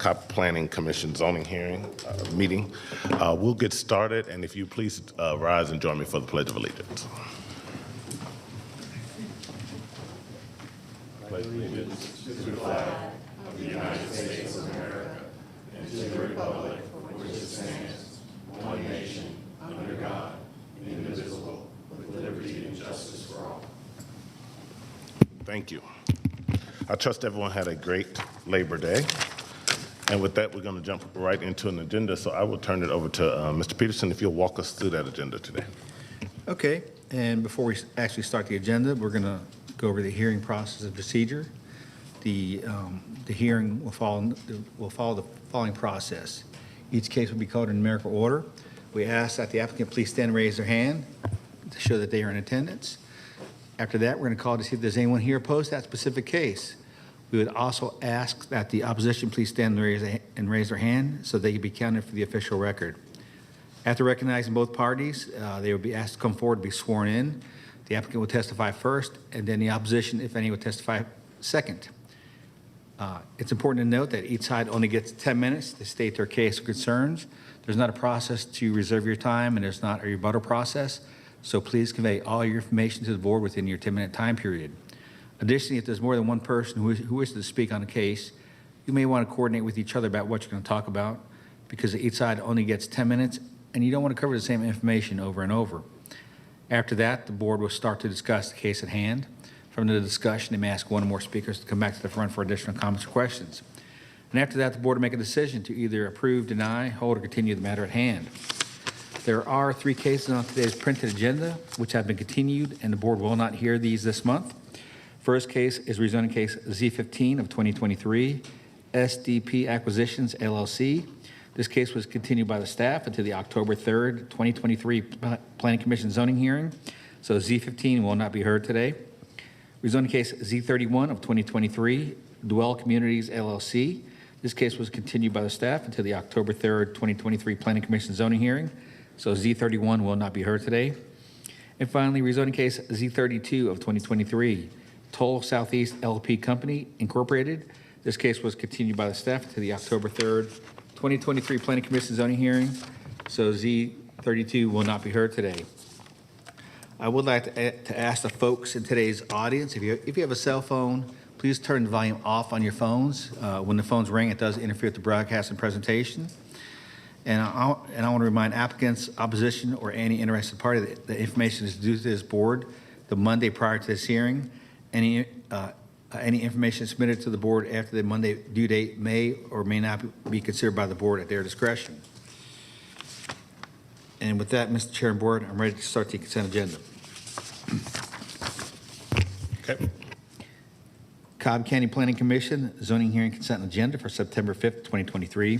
Cobb Planning Commission zoning hearing meeting. We'll get started, and if you please rise and join me for the Pledge of Allegiance. Pledge allegiance to the flag of the United States of America and to the republic for which it stands, one nation, under God, indivisible, with liberty and justice for all. Thank you. I trust everyone had a great Labor Day. And with that, we're going to jump right into an agenda. So I will turn it over to Mr. Peterson, if you'll walk us through that agenda today. Okay, and before we actually start the agenda, we're going to go over the hearing process and procedure. The hearing will follow the following process. Each case will be called in numerical order. We ask that the applicant please stand and raise their hand to show that they are in attendance. After that, we're going to call to see if there's anyone here opposed to that specific case. We would also ask that the opposition please stand and raise their hand so they can be counted for the official record. After recognizing both parties, they will be asked to come forward to be sworn in. The applicant will testify first, and then the opposition, if any, will testify second. It's important to note that each side only gets 10 minutes to state their case or concerns. There's not a process to reserve your time, and there's not a rebuttal process. So please convey all your information to the board within your 10-minute time period. Additionally, if there's more than one person who wishes to speak on a case, you may want to coordinate with each other about what you're going to talk about, because each side only gets 10 minutes, and you don't want to cover the same information over and over. After that, the board will start to discuss the case at hand. From the discussion, they may ask one or more speakers to come back to the front for additional comments or questions. And after that, the board will make a decision to either approve, deny, hold, or continue the matter at hand. There are 3 cases on today's printed agenda which have been continued, and the board will not hear these this month. First case is rezoning case Z15 of 2023, SDP Acquisitions, LLC. This case was continued by the staff until the October 3rd, 2023 Planning Commission zoning hearing. So Z15 will not be heard today. Rezoning case Z31 of 2023, Dwell Communities, LLC. This case was continued by the staff until the October 3rd, 2023 Planning Commission zoning hearing. So Z31 will not be heard today. And finally, rezoning case Z32 of 2023, Toll Southeast LP Company, Incorporated. This case was continued by the staff to the October 3rd, 2023 Planning Commission zoning hearing. So Z32 will not be heard today. I would like to ask the folks in today's audience, if you have a cell phone, please turn the volume off on your phones. When the phones ring, it does interfere with the broadcast and presentation. And I want to remind applicants, opposition, or any interested party that the information is due to this board the Monday prior to this hearing. Any information submitted to the board after the Monday due date may or may not be considered by the board at their discretion. And with that, Mr. Chair and Board, I'm ready to start the consent agenda. Okay. Cobb County Planning Commission zoning hearing consent agenda for September 5th, 2023.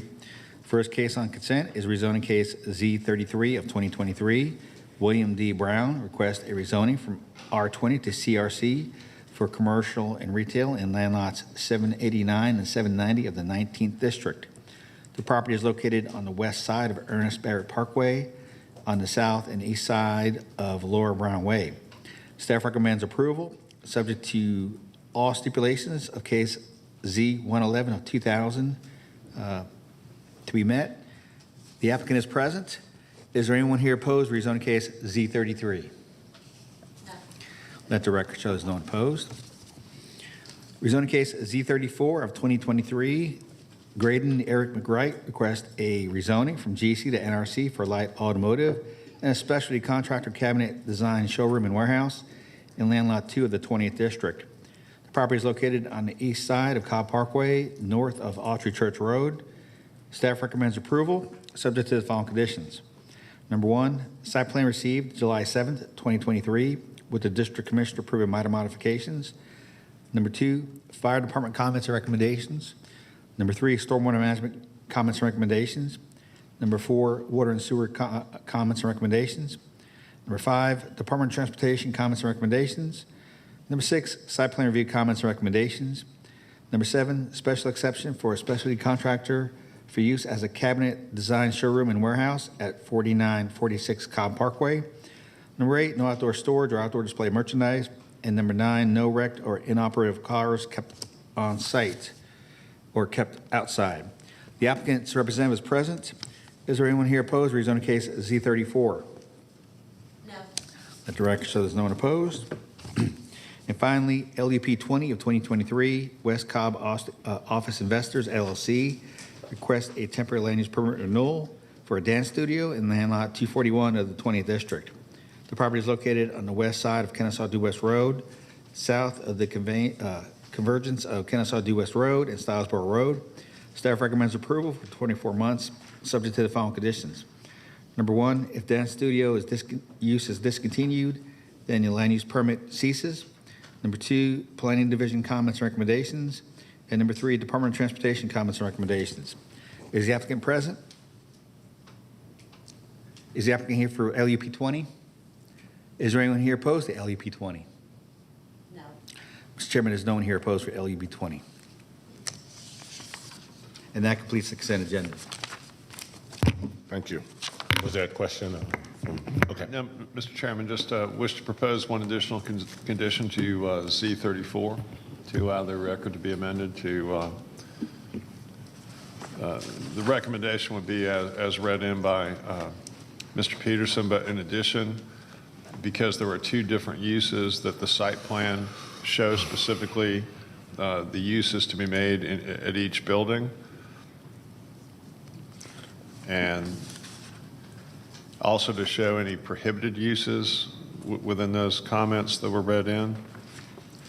First case on consent is rezoning case Z33 of 2023. William D. Brown requests a rezoning from R20 to CRC for commercial and retail in land lots 789 and 790 of the 19th District. The property is located on the west side of Ernest Barrett Parkway, on the south and east side of Laura Brown Way. Staff recommends approval, subject to all stipulations of case Z111 of 2000 to be met. The applicant is present. Is there anyone here opposed to rezoning case Z33? No. Let the record show there's no one opposed. Rezoning case Z34 of 2023, Graydon Eric McWright requests a rezoning from GC to NRC for light automotive and a specialty contractor cabinet design showroom and warehouse in land lot 2 of the 20th District. The property is located on the east side of Cobb Parkway, north of Autry Church Road. Staff recommends approval, subject to the following conditions. Number 1, site plan received July 7th, 2023, with the District Commissioner approving minor modifications. Number 2, Fire Department comments and recommendations. Number 3, Stormwater Management comments and recommendations. Number 4, Water and Sewer comments and recommendations. Number 5, Department of Transportation comments and recommendations. Number 6, Site Plan Review comments and recommendations. Number 7, Special exception for a specialty contractor for use as a cabinet design showroom and warehouse at 4946 Cobb Parkway. Number 8, no outdoor storage or outdoor display of merchandise. And number 9, no wrecked or inoperative cars kept on site or kept outside. The applicant's representative is present. Is there anyone here opposed to rezoning case Z34? No. Let the record show there's no one opposed. And finally, LUP 20 of 2023, West Cobb Office Investors LLC requests a temporary land use permit renewal for a dance studio in land lot 241 of the 20th District. The property is located on the west side of Kennesaw Due West Road, south of the convergence of Kennesaw Due West Road and Stylesboro Road. Staff recommends approval for 24 months, subject to the following conditions. Number one, if dance studio use is discontinued, then your land use permit ceases. Number two, Planning Division comments and recommendations. And number three, Department of Transportation comments and recommendations. Is the applicant present? Is the applicant here for LUP 20? Is there anyone here opposed to LUP 20? No. Mr. Chairman, there's no one here opposed for LUP 20. And that completes the consent agenda. Thank you. Was there a question? Okay. No, Mr. Chairman, just wish to propose one additional condition to Z34 to allow the record to be amended to, the recommendation would be as read in by Mr. Peterson, but in addition, because there were two different uses that the site plan shows specifically the uses to be made at each building, and also to show any prohibited uses within those comments that were read in.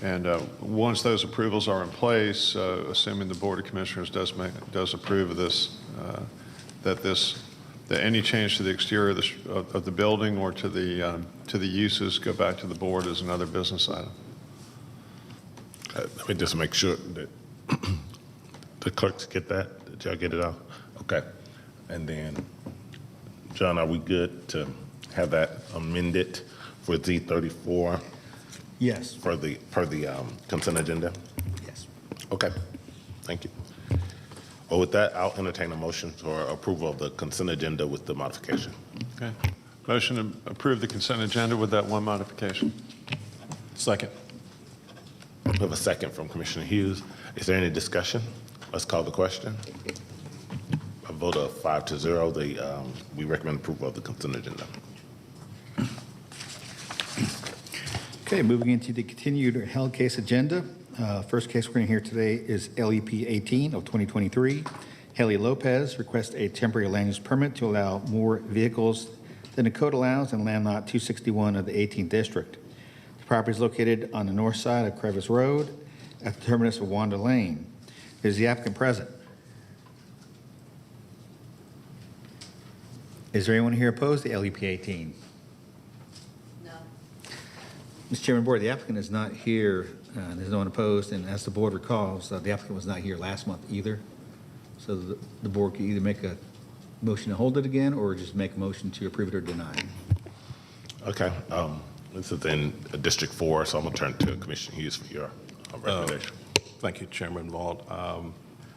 And once those approvals are in place, assuming the Board of Commissioners does approve of this, that any change to the exterior of the building or to the uses go back to the board as another business item. Let me just make sure that the clerks get that. Did y'all get it all? Okay. And then, John, are we good to have that amended for Z34 Yes. per the consent agenda? Yes. Okay. Thank you. Well, with that, I'll entertain a motion for approval of the consent agenda with the modification. Okay. Motion to approve the consent agenda with that one modification. Second. We have a second from Commissioner Hughes. Is there any discussion? Let's call the question. A vote of 5-0, we recommend approval of the consent agenda. Okay, moving into the continued or held case agenda. First case we're going to hear today is LEP 18 of 2023. Haley Lopez requests a temporary land use permit to allow more vehicles than the code allows in land lot 261 of the 18th District. The property is located on the north side of Crevice Road at the terminus of Wanda Lane. Is the applicant present? Is there anyone here opposed to LEP 18? No. Mr. Chairman, Board, the applicant is not here. There's no one opposed, and as the board recalls, the applicant was not here last month either. So the board could either make a motion to hold it again or just make a motion to approve it or deny it. Okay. This is in District 4, so I'm going to turn to Commissioner Hughes for your recommendation. Thank you, Chairman Vaught. I'm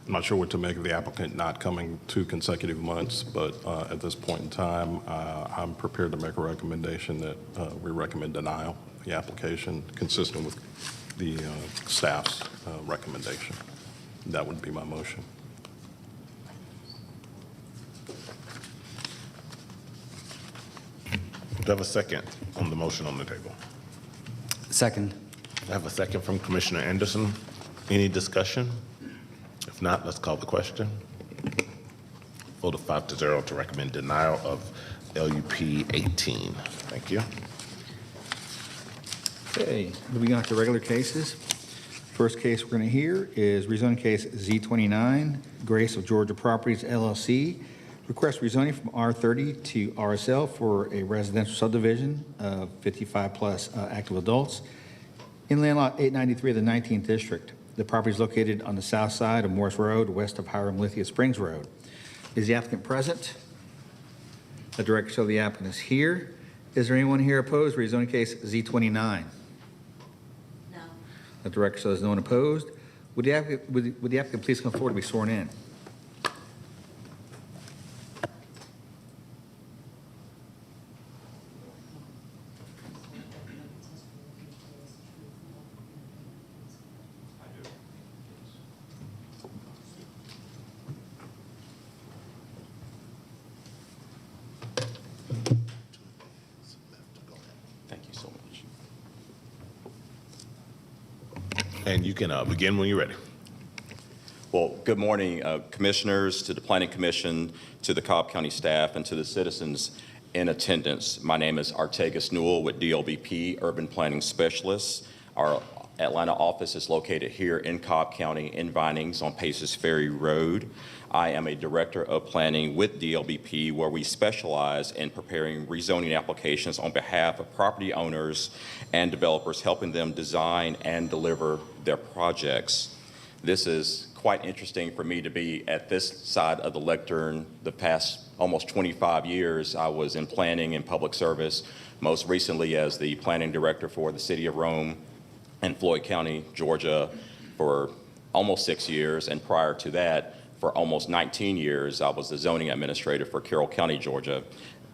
not sure what to make of the applicant not coming 2 consecutive months, but at this point in time, I'm prepared to make a recommendation that we recommend denial of the application consistent with the staff's recommendation. That would be my motion. Do I have a second on the motion on the table? Second. I have a second from Commissioner Anderson. Any discussion? If not, let's call the question. Vote of 5-0 to recommend denial of LUP 18. Thank you. Okay, moving on to regular cases. First case we're going to hear is rezoning case Z29, Grace of Georgia Properties LLC. Request rezoning from R30 to RSL for a residential subdivision of 55-plus active adults in land lot 893 of the 19th District. The property is located on the south side of Morris Road, west of Hiram Lithia Springs Road. Is the applicant present? The director show the applicant is here. Is there anyone here opposed for rezoning case Z29? No. The director shows no one opposed. Would the applicant please come forward to be sworn in? And you can begin when you're ready. Well, good morning, commissioners, to the Planning Commission, to the Cobb County staff, and to the citizens in attendance. My name is Artegas Newell with DLBP, Urban Planning Specialists. Our Atlanta office is located here in Cobb County in Vinings on Paces Ferry Road. I am a director of planning with DLBP, where we specialize in preparing rezoning applications on behalf of property owners and developers, helping them design and deliver their projects. This is quite interesting for me to be at this side of the lectern. The past almost 25 years, I was in planning and public service, most recently as the planning director for the city of Rome and Floyd County, Georgia, for almost 6 years, and prior to that, for almost 19 years, I was the zoning administrator for Carroll County, Georgia.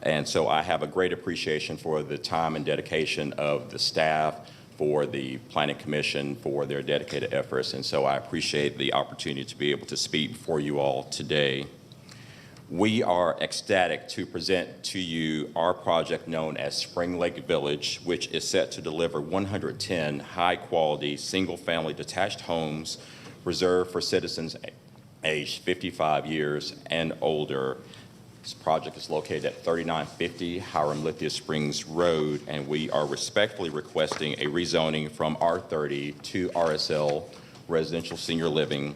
And so I have a great appreciation for the time and dedication of the staff, for the Planning Commission, for their dedicated efforts. And so I appreciate the opportunity to be able to speak before you all today. We are ecstatic to present to you our project known as Spring Lake Village, which is set to deliver 110 high-quality, single-family detached homes reserved for citizens aged 55 years and older. This project is located at 3950 Hiram Lithia Springs Road, and we are respectfully requesting a rezoning from R30 to RSL, Residential Senior Living.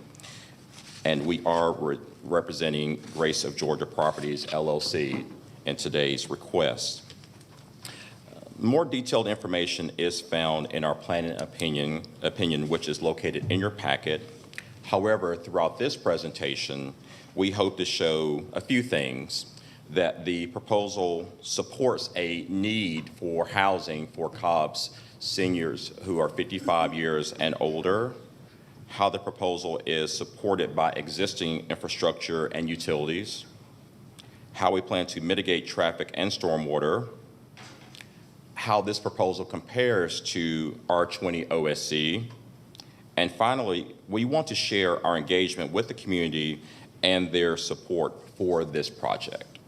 And we are representing Grace of Georgia Properties, LLC, in today's request. More detailed information is found in our planning opinion, which is located in your packet. However, throughout this presentation, we hope to show a few things: that the proposal supports a need for housing for Cobb's seniors who are 55 years and older, how the proposal is supported by existing infrastructure and utilities, how we plan to mitigate traffic and stormwater, how this proposal compares to R20 OSC, and finally, we want to share our engagement with the community and their support for this project.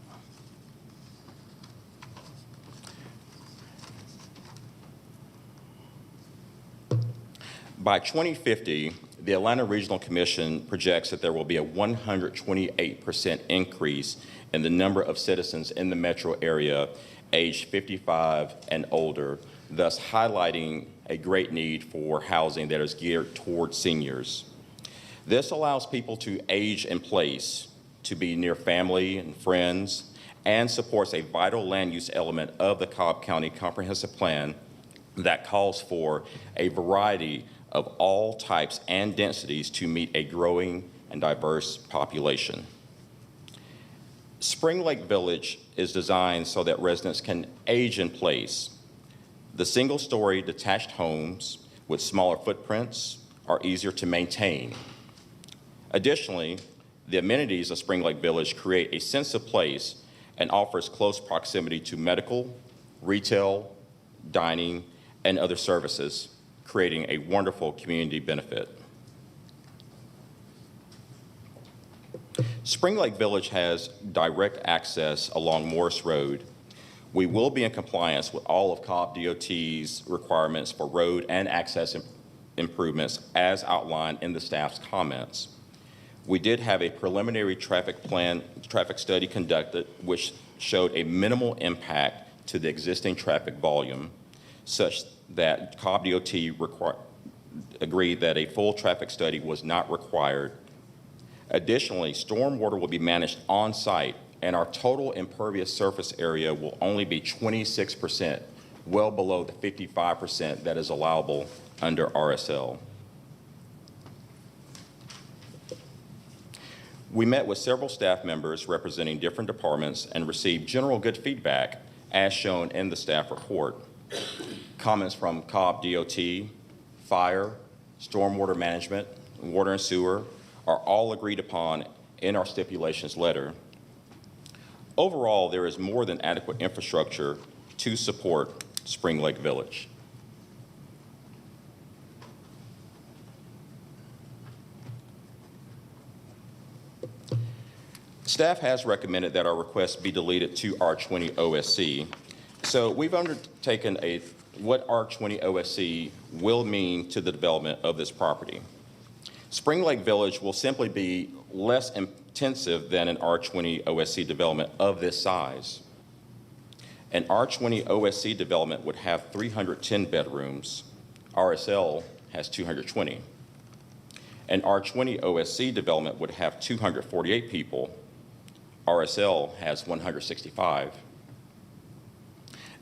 By 2050, the Atlanta Regional Commission projects that there will be a 128% increase in the number of citizens in the metro area aged 55 and older, thus highlighting a great need for housing that is geared toward seniors. This allows people to age in place, to be near family and friends, and supports a vital land use element of the Cobb County Comprehensive Plan that calls for a variety of all types and densities to meet a growing and diverse population. Spring Lake Village is designed so that residents can age in place. The single-story detached homes with smaller footprints are easier to maintain. Additionally, the amenities of Spring Lake Village create a sense of place and offers close proximity to medical, retail, dining, and other services, creating a wonderful community benefit. Spring Lake Village has direct access along Morris Road. We will be in compliance with all of Cobb DOT's requirements for road and access improvements as outlined in the staff's comments. We did have a preliminary traffic study conducted, which showed a minimal impact to the existing traffic volume, such that Cobb DOT agreed that a full traffic study was not required. Additionally, stormwater will be managed on-site, and our total impervious surface area will only be 26%, well below the 55% that is allowable under RSL. We met with several staff members representing different departments and received general good feedback, as shown in the staff report. Comments from Cobb DOT, fire, stormwater management, water and sewer are all agreed upon in our stipulations letter. Overall, there is more than adequate infrastructure to support Spring Lake Village. Staff has recommended that our request be deleted to R20 OSC. So we've undertaken what R20 OSC will mean to the development of this property. Spring Lake Village will simply be less intensive than an R20 OSC development of this size. An R20 OSC development would have 310 bedrooms. RSL has 220. An R20 OSC development would have 248 people. RSL has 165.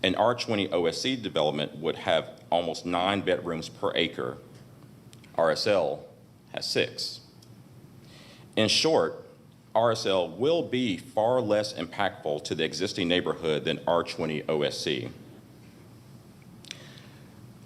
An R20 OSC development would have almost 9 bedrooms per acre. RSL has 6. In short, RSL will be far less impactful to the existing neighborhood than R20 OSC.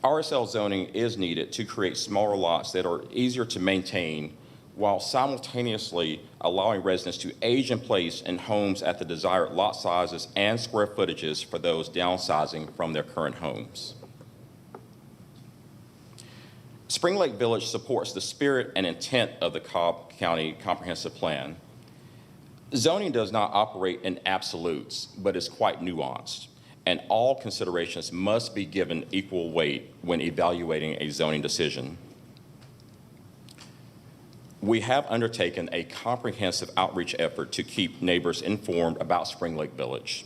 RSL zoning is needed to create smaller lots that are easier to maintain while simultaneously allowing residents to age in place in homes at the desired lot sizes and square footages for those downsizing from their current homes. Spring Lake Village supports the spirit and intent of the Cobb County Comprehensive Plan. Zoning does not operate in absolutes, but is quite nuanced, and all considerations must be given equal weight when evaluating a zoning decision. We have undertaken a comprehensive outreach effort to keep neighbors informed about Spring Lake Village.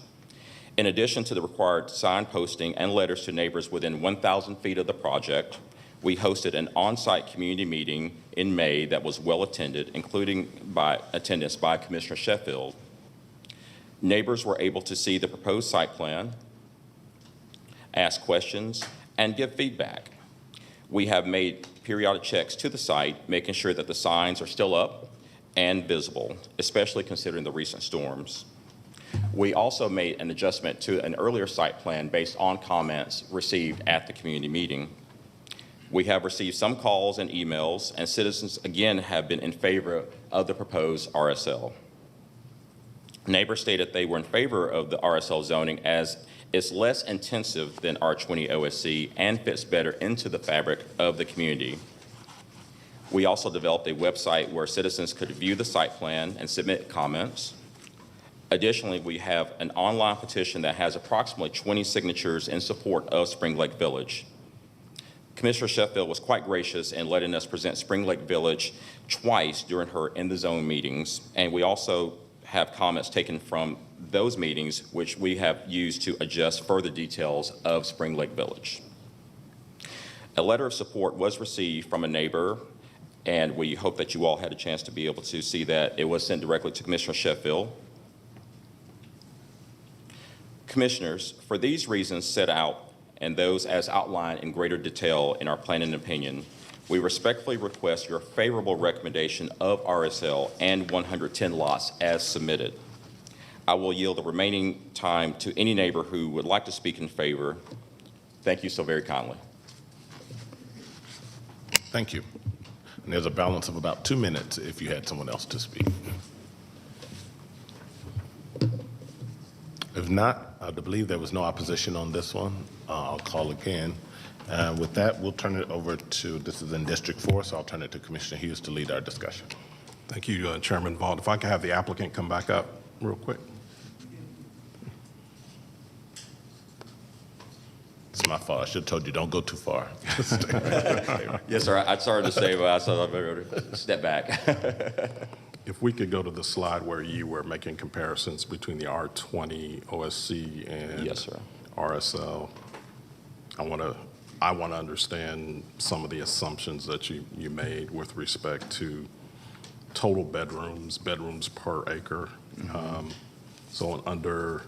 In addition to the required sign posting and letters to neighbors within 1,000 feet of the project, we hosted an on-site community meeting in May that was well attended, including attendance by Commissioner Sheffield. Neighbors were able to see the proposed site plan, ask questions, and give feedback. We have made periodic checks to the site, making sure that the signs are still up and visible, especially considering the recent storms. We also made an adjustment to an earlier site plan based on comments received at the community meeting. We have received some calls and emails, and citizens again have been in favor of the proposed RSL. Neighbors stated they were in favor of the RSL zoning as it's less intensive than R20 OSC and fits better into the fabric of the community. We also developed a website where citizens could view the site plan and submit comments. Additionally, we have an online petition that has approximately 20 signatures in support of Spring Lake Village. Commissioner Sheffield was quite gracious in letting us present Spring Lake Village twice during her in the zone meetings, and we also have comments taken from those meetings which we have used to adjust further details of Spring Lake Village. A letter of support was received from a neighbor, and we hope that you all had a chance to be able to see that. It was sent directly to Commissioner Sheffield. Commissioners, for these reasons set out and those as outlined in greater detail in our plan and opinion, we respectfully request your favorable recommendation of RSL and 110 lots as submitted. I will yield the remaining time to any neighbor who would like to speak in favor. Thank you so very kindly. Thank you. And there's a balance of about 2 minutes if you had someone else to speak. If not, I believe there was no opposition on this one. I'll call again. With that, we'll turn it over to, this is in District 4, so I'll turn it to Commissioner Hughes to lead our discussion. Thank you, Chairman Vaught. If I could have the applicant come back up real quick. It's my fault. I should have told you, don't go too far. Yes, sir. I started to say, well, I said I better step back. If we could go to the slide where you were making comparisons between the R20 OSC and Yes, sir. RSL, I want to understand some of the assumptions that you made with respect to total bedrooms per acre. So under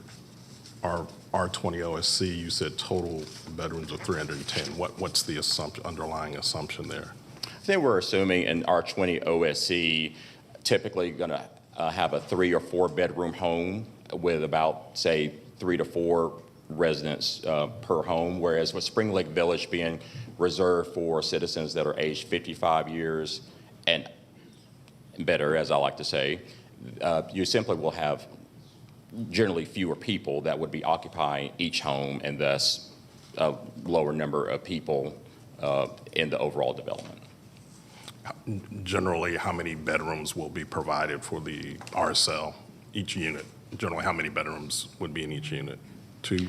our R20 OSC, you said total bedrooms of 310. What's the underlying assumption there? I think we're assuming in R20 OSC, typically going to have a 3 or 4 bedroom home with about, say, 3 to 4 residents per home, whereas with Spring Lake Village being reserved for citizens that are aged 55 years and better, as I like to say, you simply will have generally fewer people that would be occupying each home, and thus a lower number of people in the overall development. Generally, how many bedrooms will be provided for the RSL, each unit? Generally, how many bedrooms would be in each unit? 2?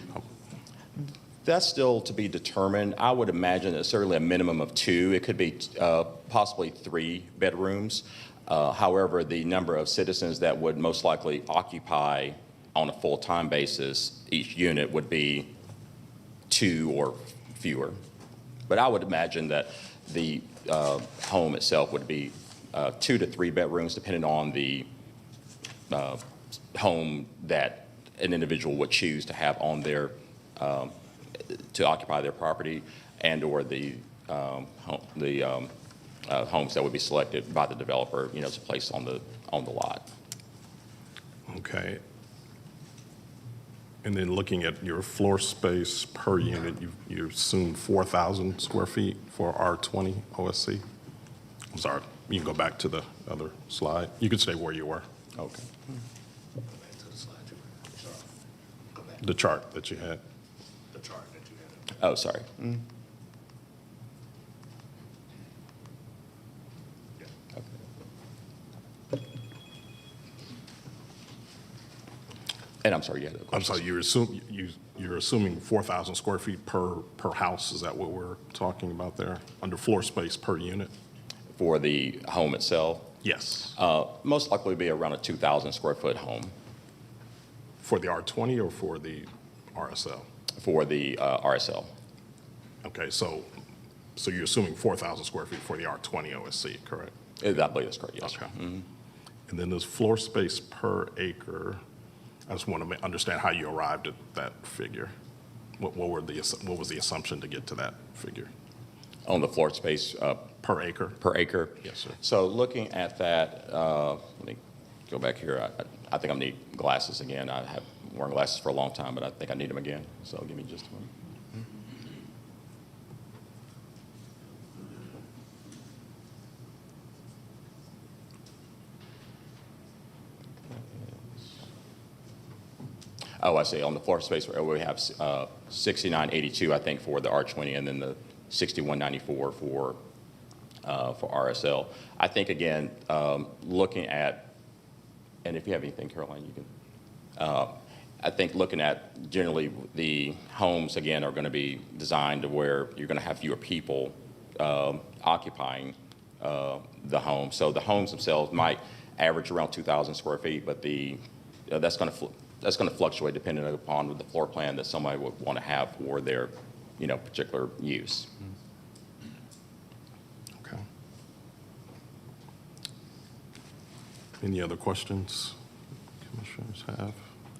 That's still to be determined. I would imagine that certainly a minimum of 2. It could be possibly 3 bedrooms. However, the number of citizens that would most likely occupy on a full-time basis each unit would be 2 or fewer. But I would imagine that the home itself would be 2 to 3 bedrooms, depending on the home that an individual would choose to have on their to occupy their property, and or the homes that would be selected by the developer, to place on the lot. Okay. And then looking at your floor space per unit, you assume 4,000 square feet for R20 OSC? I'm sorry, you can go back to the other slide. You can stay where you were. Okay. Go back to the slide you were. Sorry. Go back. The chart that you had. The chart that you had. Oh, sorry. And I'm sorry, you had a question. I'm sorry, you're assuming 4,000 square feet per house. Is that what we're talking about there? Under floor space per unit? For the home itself, Yes. most likely be around a 2,000 square foot home For the R20 or for the RSL? for the RSL. Okay, so you're assuming 4,000 square feet for the R20 OSC, correct? I believe that's correct, yes. Okay. And then there's floor space per acre. I just want to understand how you arrived at that figure. What was the assumption to get to that figure? On the floor space Per acre? per acre? Yes, sir. So looking at that, let me go back here. I think I need glasses again. I have worn glasses for a long time, but I think I need them again. So give me just a minute. Oh, I see. On the floor space, we have 6982, I think, for the R20, and then the 6194 for RSL. I think, again, looking at, and if you have anything, Caroline, you can. I think looking at generally the homes, again, are going to be designed to where you're going to have fewer people occupying the home. So the homes themselves might average around 2,000 square feet, but that's going to fluctuate depending upon the floor plan that somebody would want to have for their, particular use. Okay. Any other questions commissioners have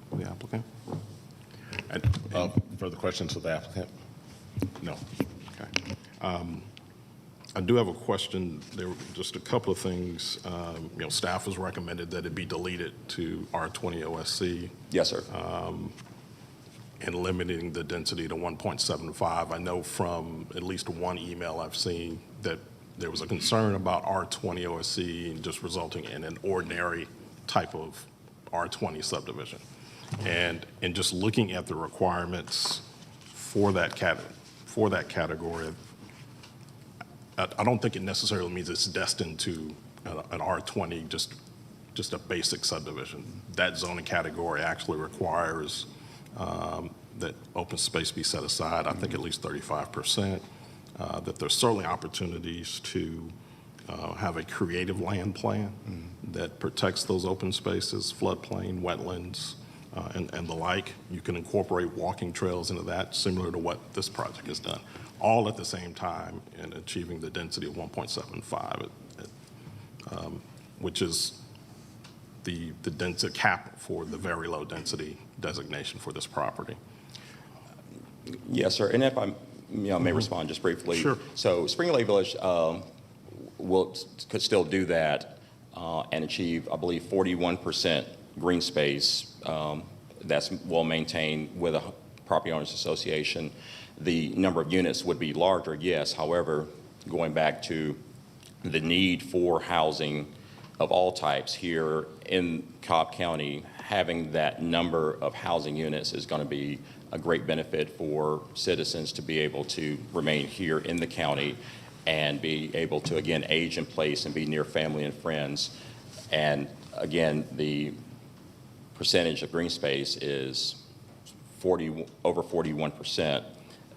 for the applicant? Further questions of the applicant? No. Okay. I do have a question. There were just a couple of things. Staff has recommended that it be deleted to R20 OSC Yes, sir. and limiting the density to 1.75. I know from at least one email I've seen that there was a concern about R20 OSC and just resulting in an ordinary type of R20 subdivision. And just looking at the requirements for that category, I don't think it necessarily means it's destined to an R20, just a basic subdivision. That zoning category actually requires that open space be set aside, I think at least 35%, that there's certainly opportunities to have a creative land plan that protects those open spaces, floodplain, wetlands, and the like. You can incorporate walking trails into that, similar to what this project has done, all at the same time in achieving the density of 1.75, which is the density cap for the very low density designation for this property. Yes, sir. And if I may respond just briefly. Sure. So Spring Lake Village could still do that and achieve, I believe, 41% green space that's well maintained with a property owners association. The number of units would be larger, yes. However, going back to the need for housing of all types here in Cobb County, having that number of housing units is going to be a great benefit for citizens to be able to remain here in the county and be able to, again, age in place and be near family and friends. And again, the percentage of green space is over 41%,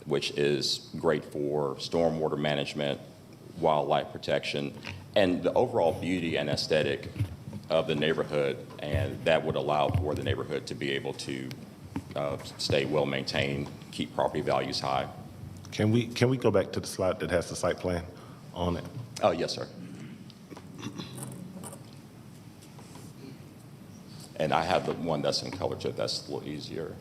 which is great for stormwater management, wildlife protection, and the overall beauty and aesthetic of the neighborhood, and that would allow for the neighborhood to be able to stay well-maintained, keep property values high. Can we go back to the slide that has the site plan on it? Oh, yes, sir. And I have the one that's in color too. That's a little easier.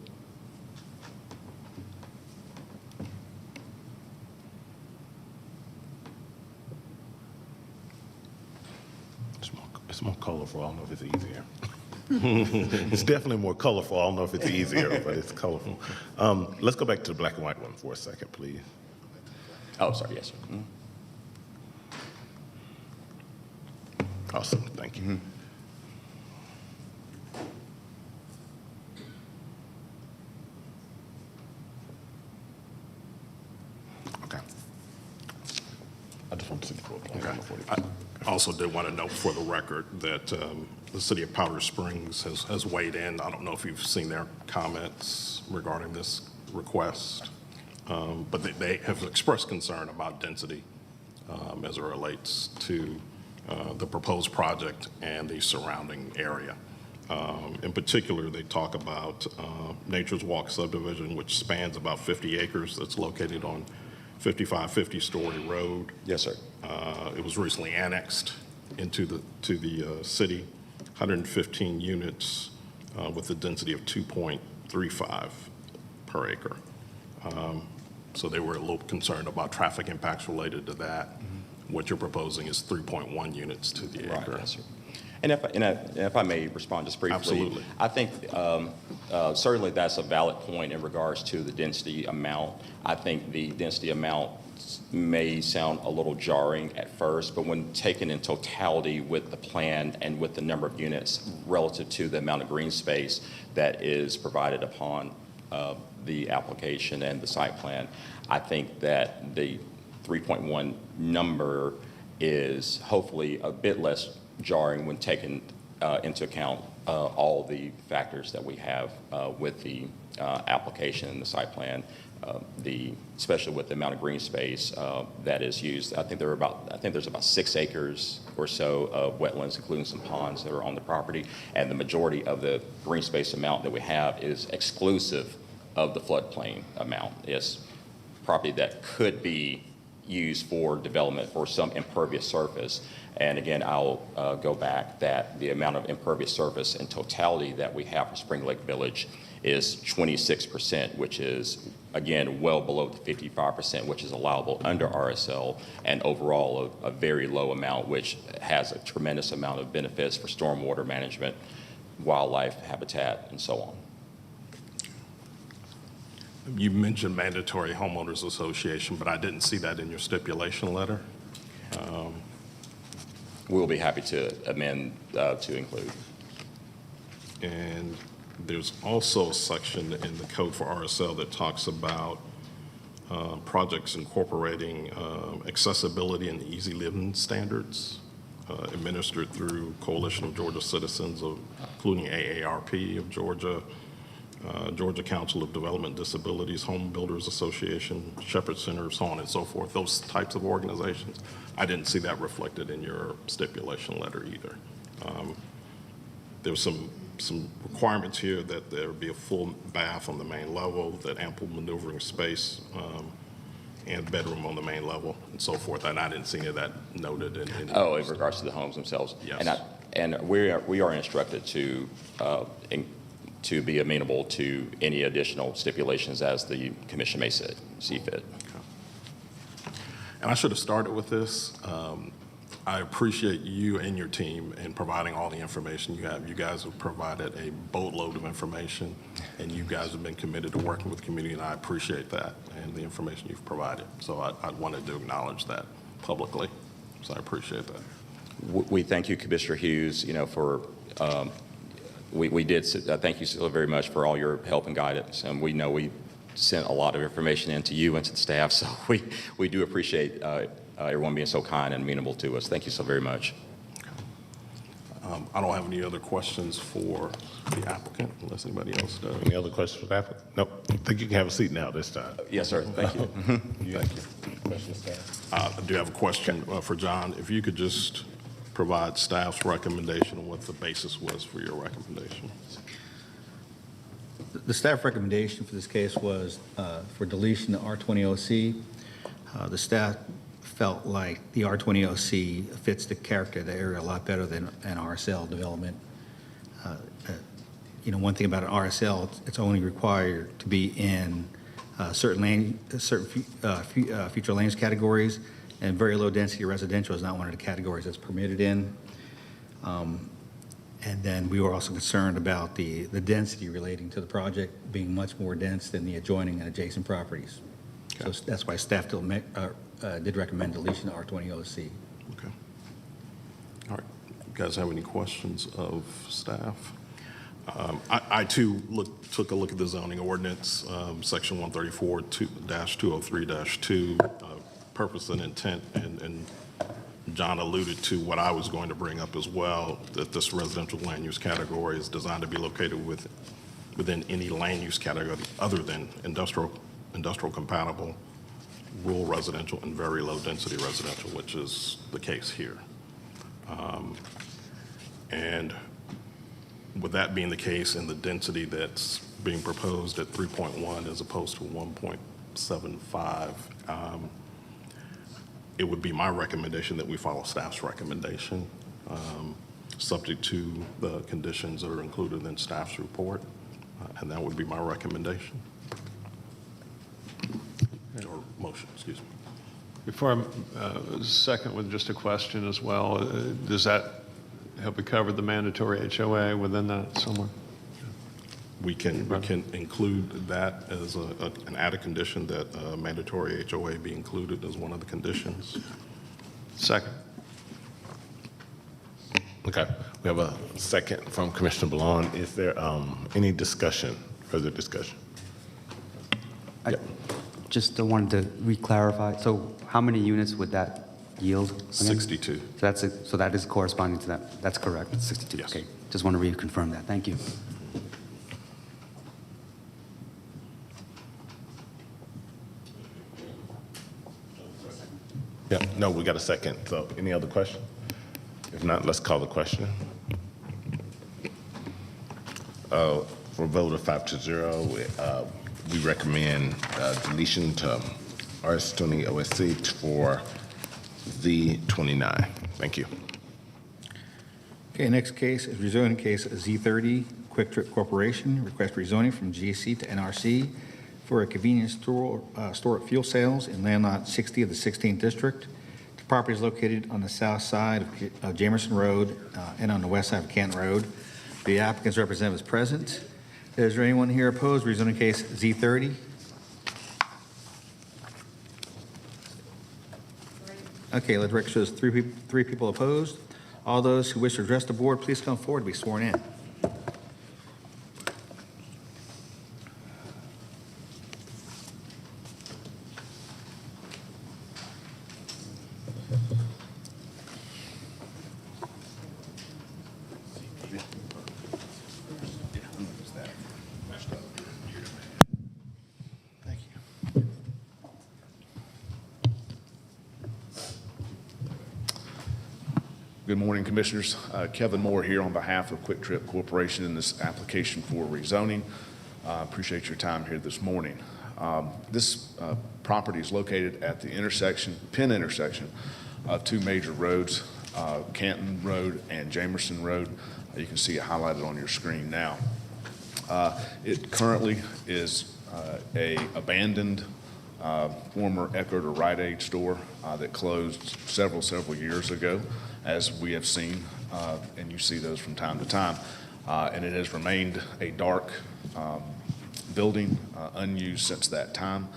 It's more colorful. I don't know if it's easier. It's definitely more colorful. I don't know if it's easier, but it's colorful. Let's go back to the black and white one for a second, please. Oh, sorry. Yes, sir. Awesome. Thank you. Okay. I just want to see the floor plan on the 40. I also did want to note for the record that the city of Powder Springs has weighed in. I don't know if you've seen their comments regarding this request, but they have expressed concern about density as it relates to the proposed project and the surrounding area. In particular, they talk about Nature's Walk subdivision, which spans about 50 acres that's located on 5550 Story Road. Yes, sir. It was recently annexed into the city, 115 units with a density of 2.35 per acre. So they were a little concerned about traffic impacts related to that. What you're proposing is 3.1 units to the acre. Right, yes, sir. And if I may respond just briefly. Absolutely. I think certainly that's a valid point in regards to the density amount. I think the density amount may sound a little jarring at first, but when taken in totality with the plan and with the number of units relative to the amount of green space that is provided upon the application and the site plan, I think that the 3.1 number is hopefully a bit less jarring when taken into account all the factors that we have with the application and the site plan, especially with the amount of green space that is used. I think there's about 6 acres or so of wetlands, including some ponds that are on the property, and the majority of the green space amount that we have is exclusive of the floodplain amount. It's property that could be used for development for some impervious surface. And again, I'll go back that the amount of impervious surface in totality that we have for Spring Lake Village is 26%, which is, again, well below the 55%, which is allowable under RSL, and overall a very low amount, which has a tremendous amount of benefits for stormwater management, wildlife habitat, and so on. You mentioned mandatory homeowners association, but I didn't see that in your stipulation letter. We'll be happy to amend to include. And there's also a section in the code for RSL that talks about projects incorporating accessibility and easy living standards administered through Coalition of Georgia Citizens, including AARP of Georgia, Georgia Council of Development Disabilities, Home Builders Association, Shepherd Center, so on and so forth, those types of organizations. I didn't see that reflected in your stipulation letter either. There's some requirements here that there be a full bath on the main level, that ample maneuvering space, and bedroom on the main level, and so forth. And I didn't see any of that noted in in regards to the homes themselves. Yes. And we are instructed to be amenable to any additional stipulations as the commission may see fit. And I should have started with this. I appreciate you and your team in providing all the information you have. You guys have provided a boatload of information, and you guys have been committed to working with the community, and I appreciate that and the information you've provided. So I wanted to acknowledge that publicly. So I appreciate that. We thank you, Commissioner Hughes, for we did thank you so very much for all your help and guidance, and we know we sent a lot of information in to you and to the staff, so we do appreciate everyone being so kind and amenable to us. Thank you so very much. I don't have any other questions for the applicant unless anybody else does. Any other questions for the applicant? Nope. I think you can have a seat now this time. Yes, sir. Thank you. Thank you. Questions, staff? I do have a question for John. If you could just provide staff's recommendation on what the basis was for your recommendation. The staff recommendation for this case was for deletion of R20OC. The staff felt like the R20OC fits the character of the area a lot better than an RSL development. You know, one thing about an RSL, it's only required to be in certain future land use categories, and very low density residential is not one of the categories that's permitted in. And then we were also concerned about the density relating to the project being much more dense than the adjoining and adjacent properties. Okay. So that's why staff did recommend deletion of R20OC. Okay. All right. You guys have any questions of staff? I too took a look at the zoning ordinance, section 134-203-2, purpose and intent, and John alluded to what I was going to bring up as well, that this residential land use category is designed to be located within any land use category other than industrial compatible, rural residential, and very low density residential, which is the case here. And with that being the case and the density that's being proposed at 3.1 as opposed to 1.75, it would be my recommendation that we follow staff's recommendation, subject to the conditions that are included in staff's report, and that would be my recommendation. Or motion, excuse me. Before I second with just a question as well, does that have we covered the mandatory HOA within that somewhere? We can include that as an added condition that mandatory HOA be included as one of the conditions. Second. Okay, we have a second from Commissioner Ballon. Is there any discussion, further discussion? I just wanted to re-clarify. So how many units would that yield again? 62. So that is corresponding to that. That's correct. It's 62. Yes. Okay. Just want to reconfirm that. Thank you. Yeah, no, we got a second. So any other question? If not, let's call the question. For a vote of 5-0, we recommend deletion to RS20 OSC for Z29. Thank you. Okay, next case is rezoning case Z30, Quick Trip Corporation, request rezoning from GC to NRC for a convenience store at fuel sales in land lot 60 of the 16th district. The property is located on the south side of Jamerson Road and on the west side of Canton Road. The applicant's representative is present. Is there anyone here opposed? Rezoning case Z30. Okay, let the record show there's three people opposed. All those who wish to address the board, please come forward to be sworn in. Thank you. Good morning, Commissioners. Kevin Moore here on behalf of Quick Trip Corporation in this application for rezoning. Appreciate your time here this morning. This property is located at the pin intersection of two major roads, Canton Road and Jamerson Road. You can see it highlighted on your screen now. It currently is a abandoned former Eckerd or Rite Aid store that closed several years ago, as we have seen, and you see those from time to time. And it has remained a dark building, unused since that time.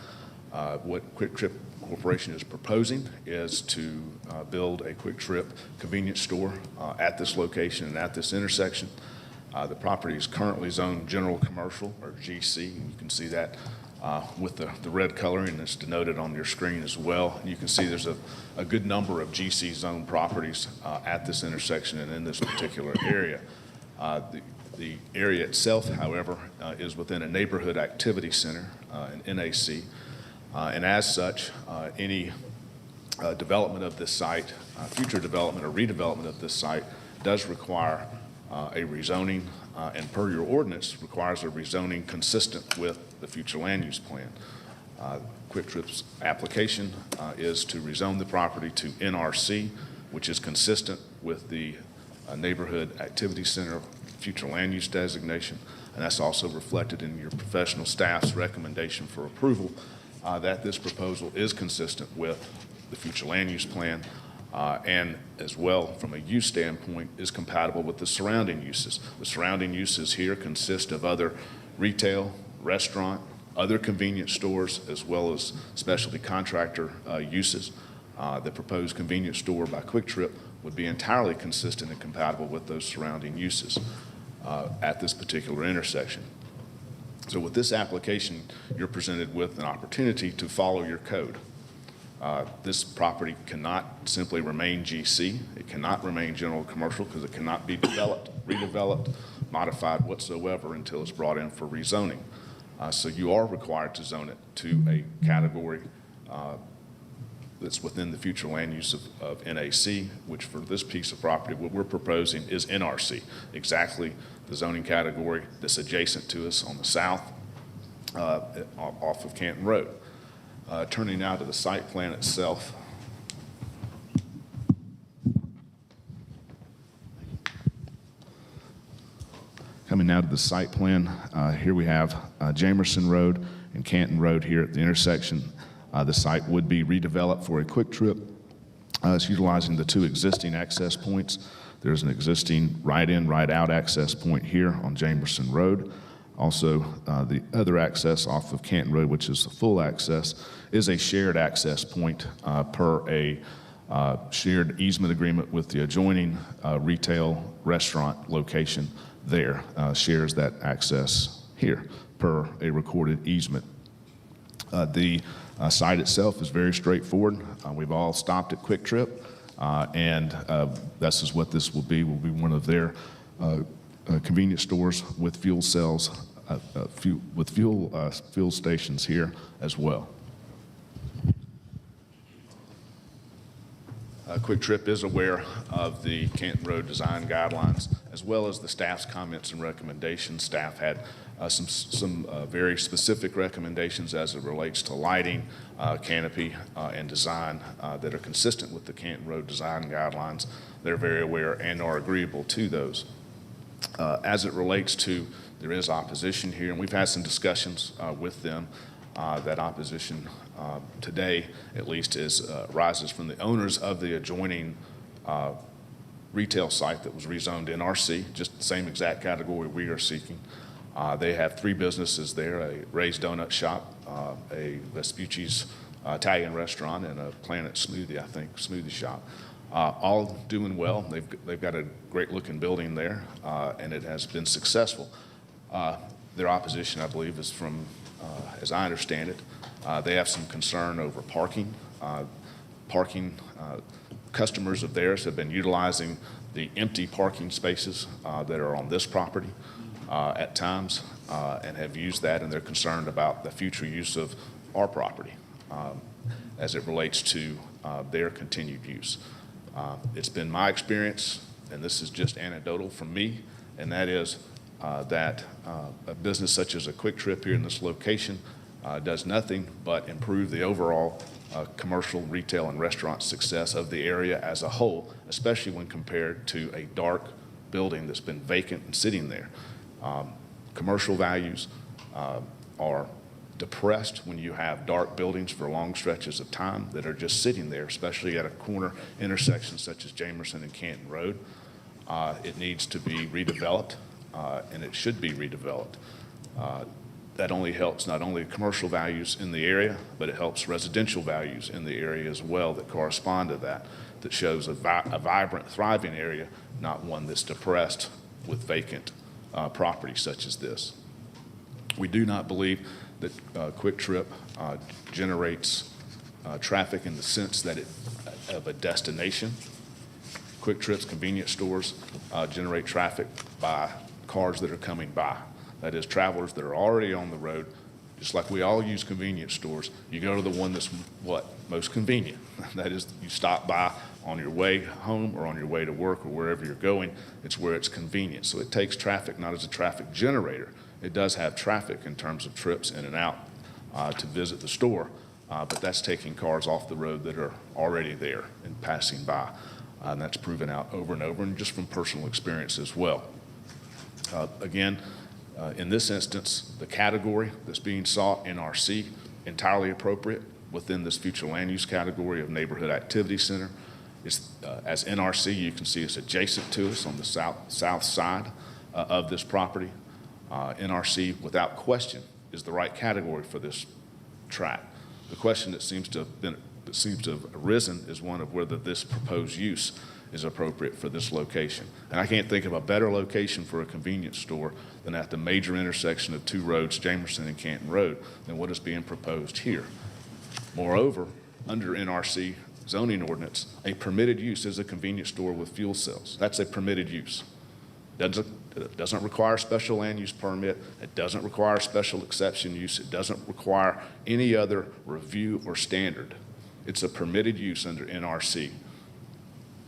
What Quick Trip Corporation is proposing is to build a Quick Trip convenience store at this location and at this intersection. The property is currently zoned general commercial, or GC, and you can see that with the red coloring that's denoted on your screen as well. You can see there's a good number of GC zone properties at this intersection and in this particular area. The area itself, however, is within a neighborhood activity center, an NAC, and as such, any development of this site, future development or redevelopment of this site does require a rezoning, and per your ordinance, requires a rezoning consistent with the future land use plan. Quick Trip's application is to rezone the property to NRC, which is consistent with the neighborhood activity center future land use designation, and that's also reflected in your professional staff's recommendation for approval that this proposal is consistent with the future land use plan, and as well, from a use standpoint, is compatible with the surrounding uses. The surrounding uses here consist of other retail, restaurant, other convenience stores, as well as specialty contractor uses. The proposed convenience store by Quick Trip would be entirely consistent and compatible with those surrounding uses at this particular intersection. So with this application, you're presented with an opportunity to follow your code. This property cannot simply remain GC. It cannot remain general commercial because it cannot be developed, redeveloped, modified whatsoever until it's brought in for rezoning. So you are required to zone it to a category that's within the future land use of NAC, which for this piece of property, what we're proposing is NRC, exactly the zoning category that's adjacent to us on the south off of Canton Road. Turning now to the site plan itself. Coming now to the site plan, here we have Jamerson Road and Canton Road here at the intersection. The site would be redeveloped for a Quick Trip. It's utilizing the two existing access points. There's an existing right-in, right-out access point here on Jamerson Road. Also, the other access off of Canton Road, which is the full access, is a shared access point per a shared easement agreement with the adjoining retail restaurant location there, shares that access here per a recorded easement. The site itself is very straightforward. We've all stopped at Quick Trip, and this is what this will be one of their convenience stores with fuel cells, fuel stations here as well. Quick Trip is aware of the Canton Road design guidelines as well as the staff's comments and recommendations. Staff had some very specific recommendations as it relates to lighting, canopy, and design that are consistent with the Canton Road design guidelines. They're very aware and are agreeable to those. As it relates to, there is opposition here, and we've had some discussions with them. That opposition today, at least, arises from the owners of the adjoining retail site that was rezoned NRC, just the same exact category we are seeking. They have three businesses there: a Ray's Donut Shop, a Vespucci's Italian restaurant, and a Planet Smoothie, I think, smoothie shop. All doing well. They've got a great-looking building there, and it has been successful. Their opposition, I believe, is from, as I understand it, they have some concern over parking. Customers of theirs have been utilizing the empty parking spaces that are on this property at times and have used that, and they're concerned about the future use of our property as it relates to their continued use. It's been my experience, and this is just anecdotal from me, and that is that a business such as a Quick Trip here in this location does nothing but improve the overall commercial, retail, and restaurant success of the area as a whole, especially when compared to a dark building that's been vacant and sitting there. Commercial values are depressed when you have dark buildings for long stretches of time that are just sitting there, especially at a corner intersection such as Jamerson and Canton Road. It needs to be redeveloped, and it should be redeveloped. That only helps not only commercial values in the area, but it helps residential values in the area as well that correspond to that shows a vibrant, thriving area, not one that's depressed with vacant property such as this. We do not believe that Quick Trip generates traffic in the sense that of a destination. Quick Trip's convenience stores generate traffic by cars that are coming by. That is, travelers that are already on the road. Just like we all use convenience stores, you go to the one that's what? Most convenient. That is, you stop by on your way home or on your way to work or wherever you're going. It's where it's convenient. So it takes traffic not as a traffic generator. It does have traffic in terms of trips in and out to visit the store, but that's taking cars off the road that are already there and passing by. And that's proven out over and over, and just from personal experience as well. Again, in this instance, the category that's being sought, NRC, entirely appropriate within this future land use category of neighborhood activity center. It's, as NRC, you can see it's adjacent to us on the south side of this property. NRC, without question, is the right category for this tract. The question that seems to have arisen is one of whether this proposed use is appropriate for this location. And I can't think of a better location for a convenience store than at the major intersection of two roads, Jamerson and Canton Road, than what is being proposed here. Moreover, under NRC zoning ordinance, a permitted use is a convenience store with fuel cells. That's a permitted use. It doesn't require a special land use permit. It doesn't require special exception use. It doesn't require any other review or standard. It's a permitted use under NRC,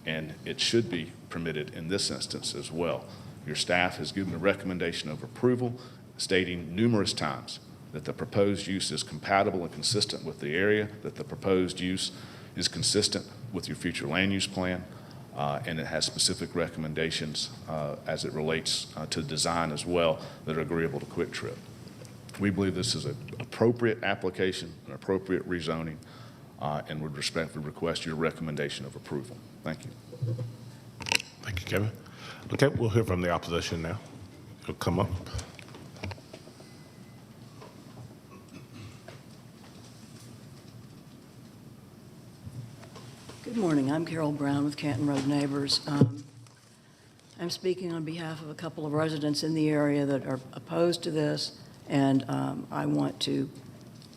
and it should be permitted in this instance as well. Your staff has given a recommendation of approval, stating numerous times that the proposed use is compatible and consistent with the area, that the proposed use is consistent with your future land use plan, and it has specific recommendations as it relates to design as well that are agreeable to Quick Trip. We believe this is an appropriate application, an appropriate rezoning, and would respectfully request your recommendation of approval. Thank you. Thank you, Kevin. Okay, we'll hear from the opposition now. He'll come up. Good morning. I'm Carol Brown with Canton Road Neighbors. I'm speaking on behalf of a couple of residents in the area that are opposed to this, and I want to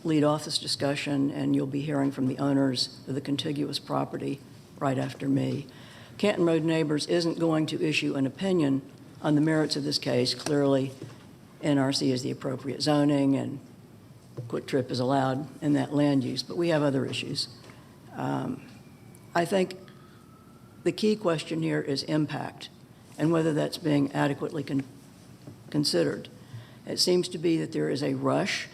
lead off this discussion, and you'll be hearing from the owners of the contiguous property right after me. Canton Road Neighbors isn't going to issue an opinion on the merits of this case. Clearly, NRC is the appropriate zoning, and Quick Trip is allowed in that land use, but we have other issues. I think the key question here is impact and whether that's being adequately considered. It seems to be that there is a rush,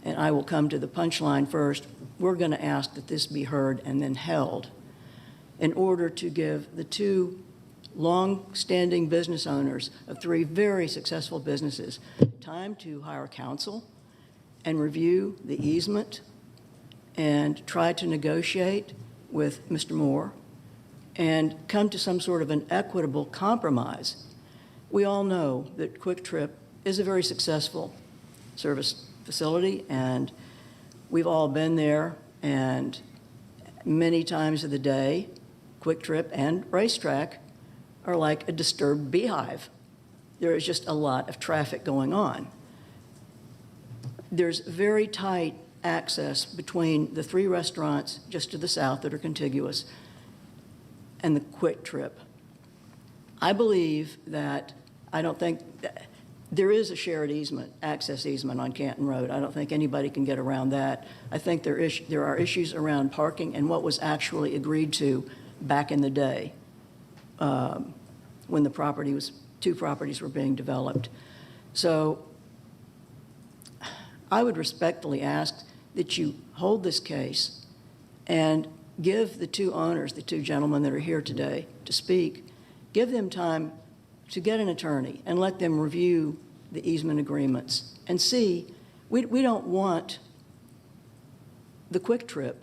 and I will come to the punchline first. We're going to ask that this be heard and then held in order to give the two long-standing business owners of three very successful businesses time to hire counsel and review the easement and try to negotiate with Mr. Moore and come to some sort of an equitable compromise. We all know that Quick Trip is a very successful service facility, and we've all been there, and many times of the day, Quick Trip and Racetrack are like a disturbed beehive. There is just a lot of traffic going on. There's very tight access between the three restaurants just to the south that are contiguous and the Quick Trip. I believe that, I don't think, there is a shared easement, access easement on Canton Road. I don't think anybody can get around that. I think there are issues around parking and what was actually agreed to back in the day when the two properties were being developed. So I would respectfully ask that you hold this case and give the two owners, the two gentlemen that are here today to speak, give them time to get an attorney and let them review the easement agreements and see. We don't want the Quick Trip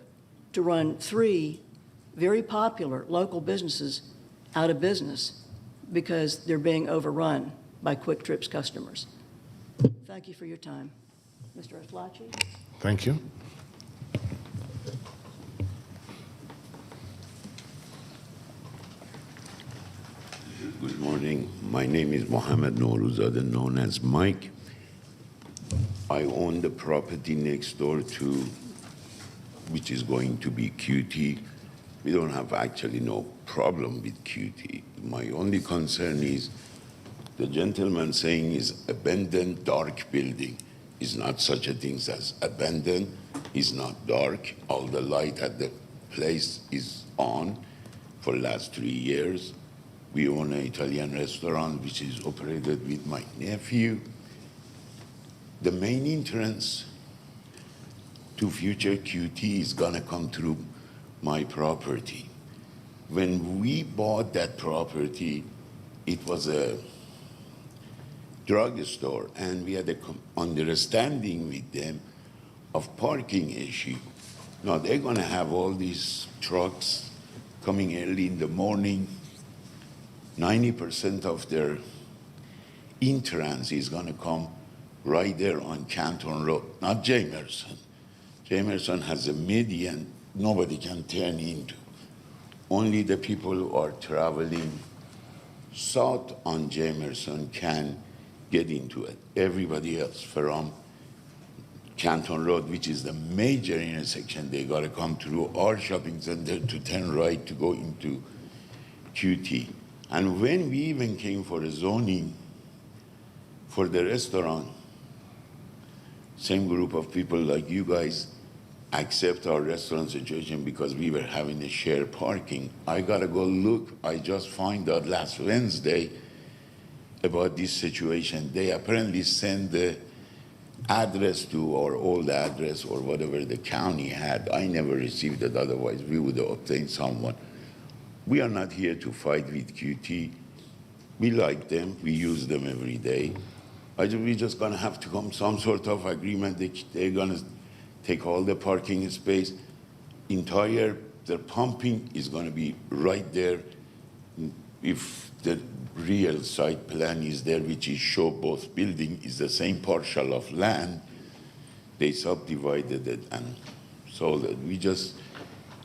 to run three very popular local businesses out of business because they're being overrun by Quick Trip's customers. Thank you for your time. Mr. Aslachi? Thank you. Good morning. My name is Mohammed Nouruzadeh, known as Mike. I I own the property next door to, which is going to be QT. We don't have actually no problem with QT. My only concern is the gentleman saying is abandoned dark building. Is not such a thing as abandoned, is not dark. All the light at the place is on for the last 3 years. We own an Italian restaurant which is operated with my nephew. The main entrance to future QT is gonna come through my property. When we bought that property, it was a drugstore, and we had a understanding with them of parking issue. Now they're gonna have all these trucks coming early in the morning. 90% of their entrance is gonna come right there on Canton Road, not Jamerson. Jamerson has a median nobody can turn into. Only the people who are traveling south on Jamerson can get into it. Everybody else from Canton Road, which is the major intersection, they gotta come through our shopping center to turn right to go into QT. And when we even came for a zoning for the restaurant, same group of people like you guys accept our restaurant situation because we were having a shared parking. I gotta go look. I just found out last Wednesday about this situation. They apparently sent the address to our old address or whatever the county had. I never received it, otherwise we would have obtained someone. We are not here to fight with QT. We like them, we use them every day. We're just gonna have to come some sort of agreement. They're gonna take all the parking space. Their pumping is gonna be right there. If the real site plan is there, which is show both building is the same parcel of land, they subdivided it and sold it. We just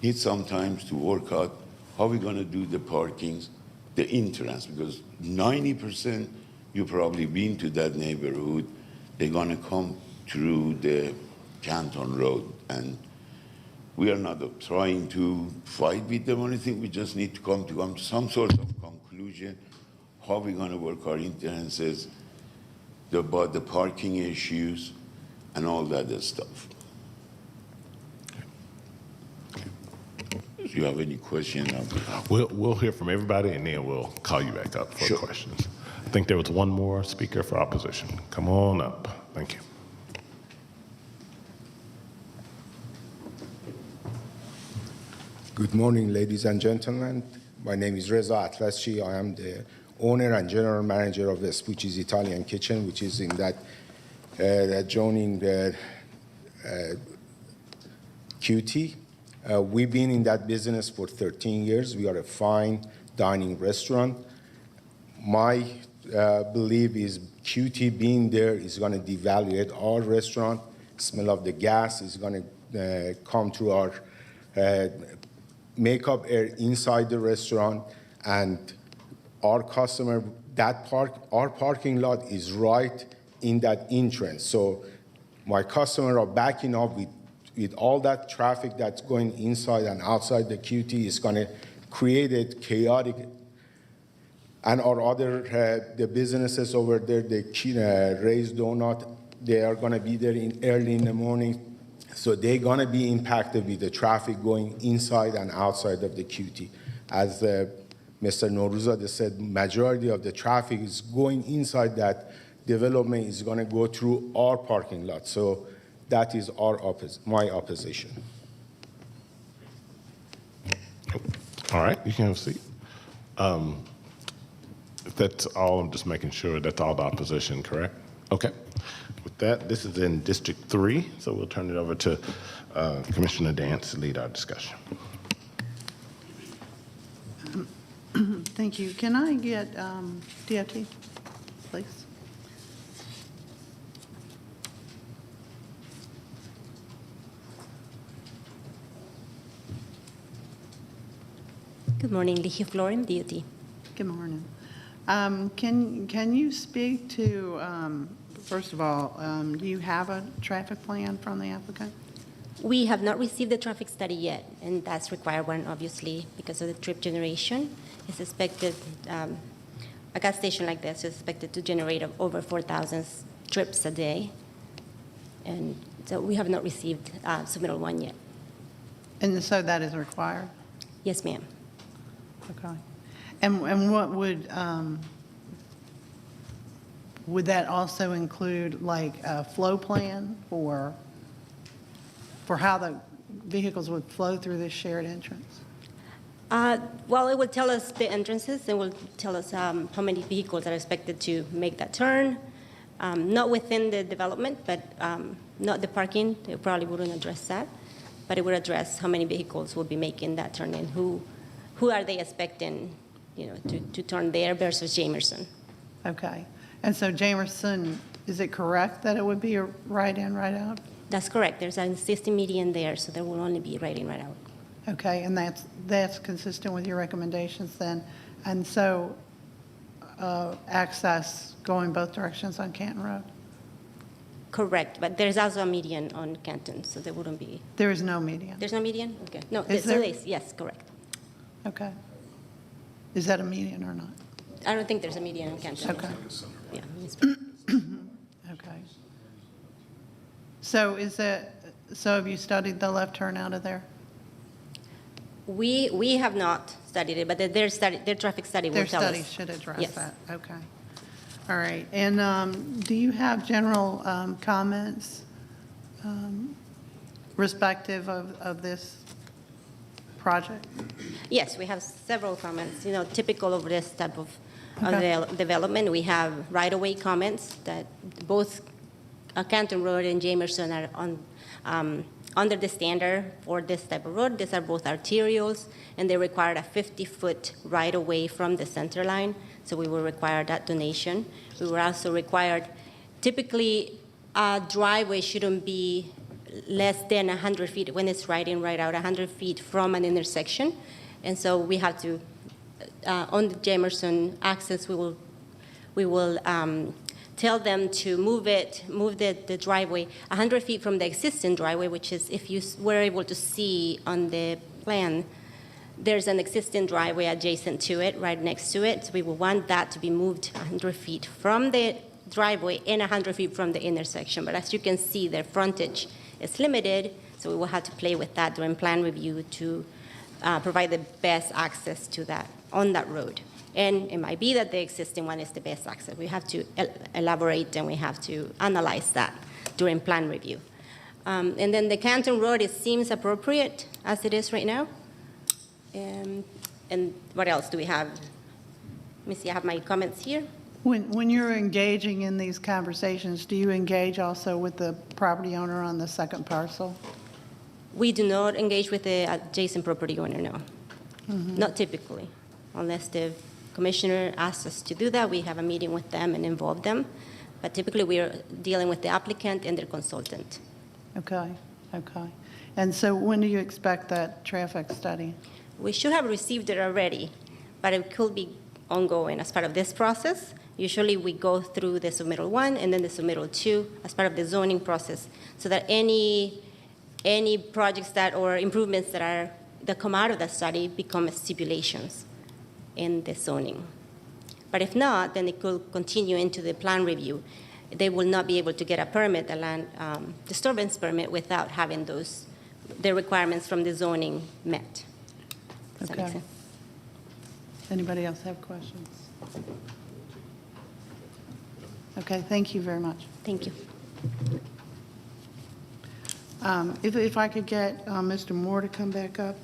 need some time to work out how we're gonna do the parkings, the entrance, because 90%, you've probably been to that neighborhood, they're gonna come through the Canton Road. And we are not trying to fight with them or anything, we just need to come to some sort of conclusion, how we're gonna work our entrances, about the parking issues, and all that other stuff. Do you have any questions? We'll hear from everybody, and then we'll call you back up for Sure. questions. I think there was one more speaker for opposition. Come on up. Thank you. Good morning, ladies and gentlemen. My name is Reza Atlasci. I am the owner and general manager of Vespucci's Italian Kitchen, which is in that adjoining the QT. We've been in that business for 13 years. We are a fine dining restaurant. My belief is QT being there is going to devaluate our restaurant. Smell of the gas is going to come through our makeup air inside the restaurant, and our customer, our parking lot is right in that entrance. So my customer are backing up with all that traffic that's going inside and outside the QT is going to create a chaotic. And our other, the businesses over there, the Raised Donut, they are going to be there early in the morning. So they're going to be impacted with the traffic going inside and outside of the QT. As Mr. Noruzadeh said, majority of the traffic is going inside that development is going to go through our parking lot. So that is my opposition. All right, you can have a seat. If that's all, I'm just making sure that's all the opposition, correct? Okay. With that, this is in District 3, so we'll turn it over to Commissioner Dance to lead our discussion. Thank you. Can I get DOT, please? Good morning, Ligia Florin, DOT. Good morning. Can you speak to first of all, do you have a traffic plan from the applicant? We have not received the traffic study yet, and that's required one, obviously, because of the trip generation. It's expected, a gas station like this is expected to generate over 4,000 trips a day. And so we have not received submittal one yet. And so that is required? Yes, ma'am. Okay. And what would that also include, like, a flow plan for how the vehicles would flow through this shared entrance? Well, it will tell us the entrances, and will tell us how many vehicles are expected to make that turn. Not within the development, but not the parking. It probably wouldn't address that, but it would address how many vehicles will be making that turn and who are they expecting, to turn there versus Jamerson. Okay. And so Jamerson, is it correct that it would be a right in, right out? That's correct. There's an existing median there, so there will only be right in, right out. Okay, and that's consistent with your recommendations then. And so access going both directions on Canton Road? Correct, but there's also a median on Canton, so there wouldn't be. There is no median? There's no median? Okay. No, Is there there? is. Yes, correct. Okay. Is that a median or not? I don't think there's a median on Canton. Okay. Yeah. Okay. So have you studied the left turn out of there? We have not studied it, but their traffic study will tell us. Their study should address Yes. that. Okay. All right. And do you have general comments respective of this project? Yes, we have several comments, typical of this type of Okay. development. We have right-of-way comments that both Canton Road and Jamerson are on under the standard for this type of road. These are both arterials, and they require a 50-foot right-of-way from the center line, so we will require that donation. We were also required, typically, a driveway shouldn't be less than 100 feet, when it's right in, right out, 100 feet from an intersection. And so we have to, on the Jamerson access, we will tell them to move the driveway 100 feet from the existing driveway, which is, if you were able to see on the plan, there's an existing driveway adjacent to it, right next to it. So we will want that to be moved 100 feet from the driveway and 100 feet from the intersection. But as you can see, their frontage is limited, so we will have to play with that during plan review to provide the best access to that on that road. And it might be that the existing one is the best access. We have to elaborate, and we have to analyze that during plan review. And then the Canton Road, it seems appropriate as it is right now. And what else do we have? Let me see, I have my comments here. When you're engaging in these conversations, do you engage also with the property owner on the second parcel? We do not engage with the adjacent property owner, no. Not typically, unless the commissioner asks us to do that. We have a meeting with them and involve them. But typically, we are dealing with the applicant and their consultant. Okay, okay. And so when do you expect that traffic study? We should have received it already, but it could be ongoing as part of this process. Usually, we go through the submittal 1 and then the submittal 2 as part of the zoning process, so that any projects or improvements that come out of that study become stipulations in the zoning. But if not, then it could continue into the plan review. They will not be able to get a permit, a land disturbance permit, without having the requirements from the zoning met. Does that make Okay. sense? Anybody else have questions? Okay, thank you very much. Thank you. If I could get Mr. Moore to come back up.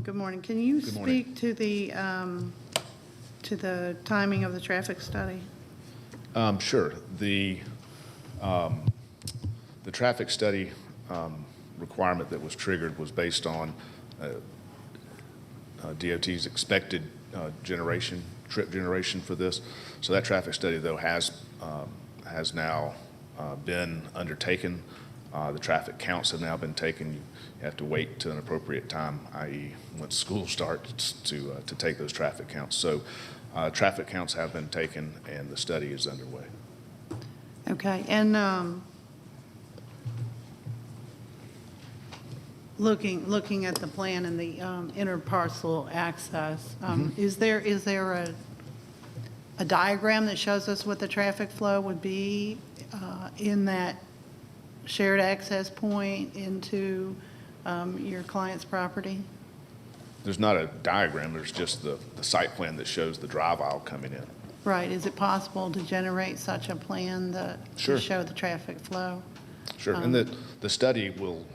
Good morning. Can you Good morning. speak to the timing of the traffic study? Sure. The traffic study requirement that was triggered was based on DOT's expected trip generation for this. So that traffic study, though, has now been undertaken. The traffic counts have now been taken. You have to wait to an appropriate time, i.e. when school starts, to take those traffic counts. So traffic counts have been taken and the study is underway. Okay, and looking at the plan and the interparcel access, is there a diagram that shows us what the traffic flow would be in that shared access point into your client's property? There's not a diagram, there's just the site plan that shows the drive aisle coming in. Right, is it possible to generate such a plan Sure. to show the traffic flow? Sure, and the study will,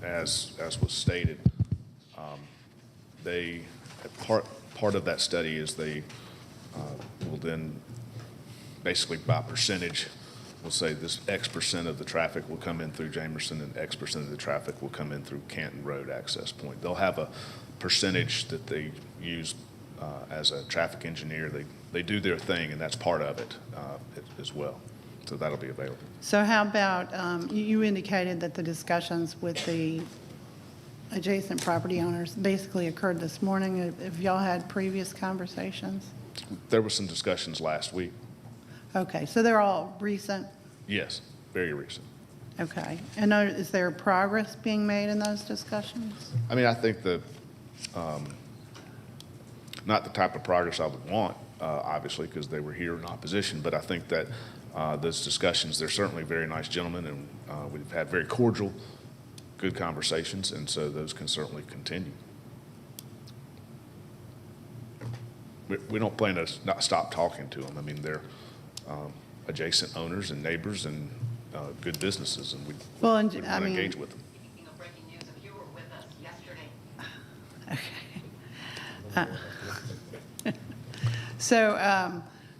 as was stated, part of that study is they will then, basically by percentage, will say this X percent of the traffic will come in through Jamerson and X percent of the traffic will come in through Canton Road access point. They'll have a percentage that they use as a traffic engineer. They do their thing, and that's part of it as well. So that'll be available. So how about, you indicated that the discussions with the adjacent property owners basically occurred this morning. Have y'all had previous conversations? There were some discussions last week. Okay, so they're all recent? Yes, very recent. Okay. And is there progress being made in those discussions? I mean, I think not the type of progress I would want, obviously, because they were here in opposition, but I think that those discussions, they're certainly very nice gentlemen, and we've had very cordial, good conversations, and so those can certainly continue. We don't plan to not stop talking to them. I mean, they're adjacent owners and neighbors and good businesses, and we want to engage with them. Speaking of breaking news, if you were with us yesterday. Okay. So,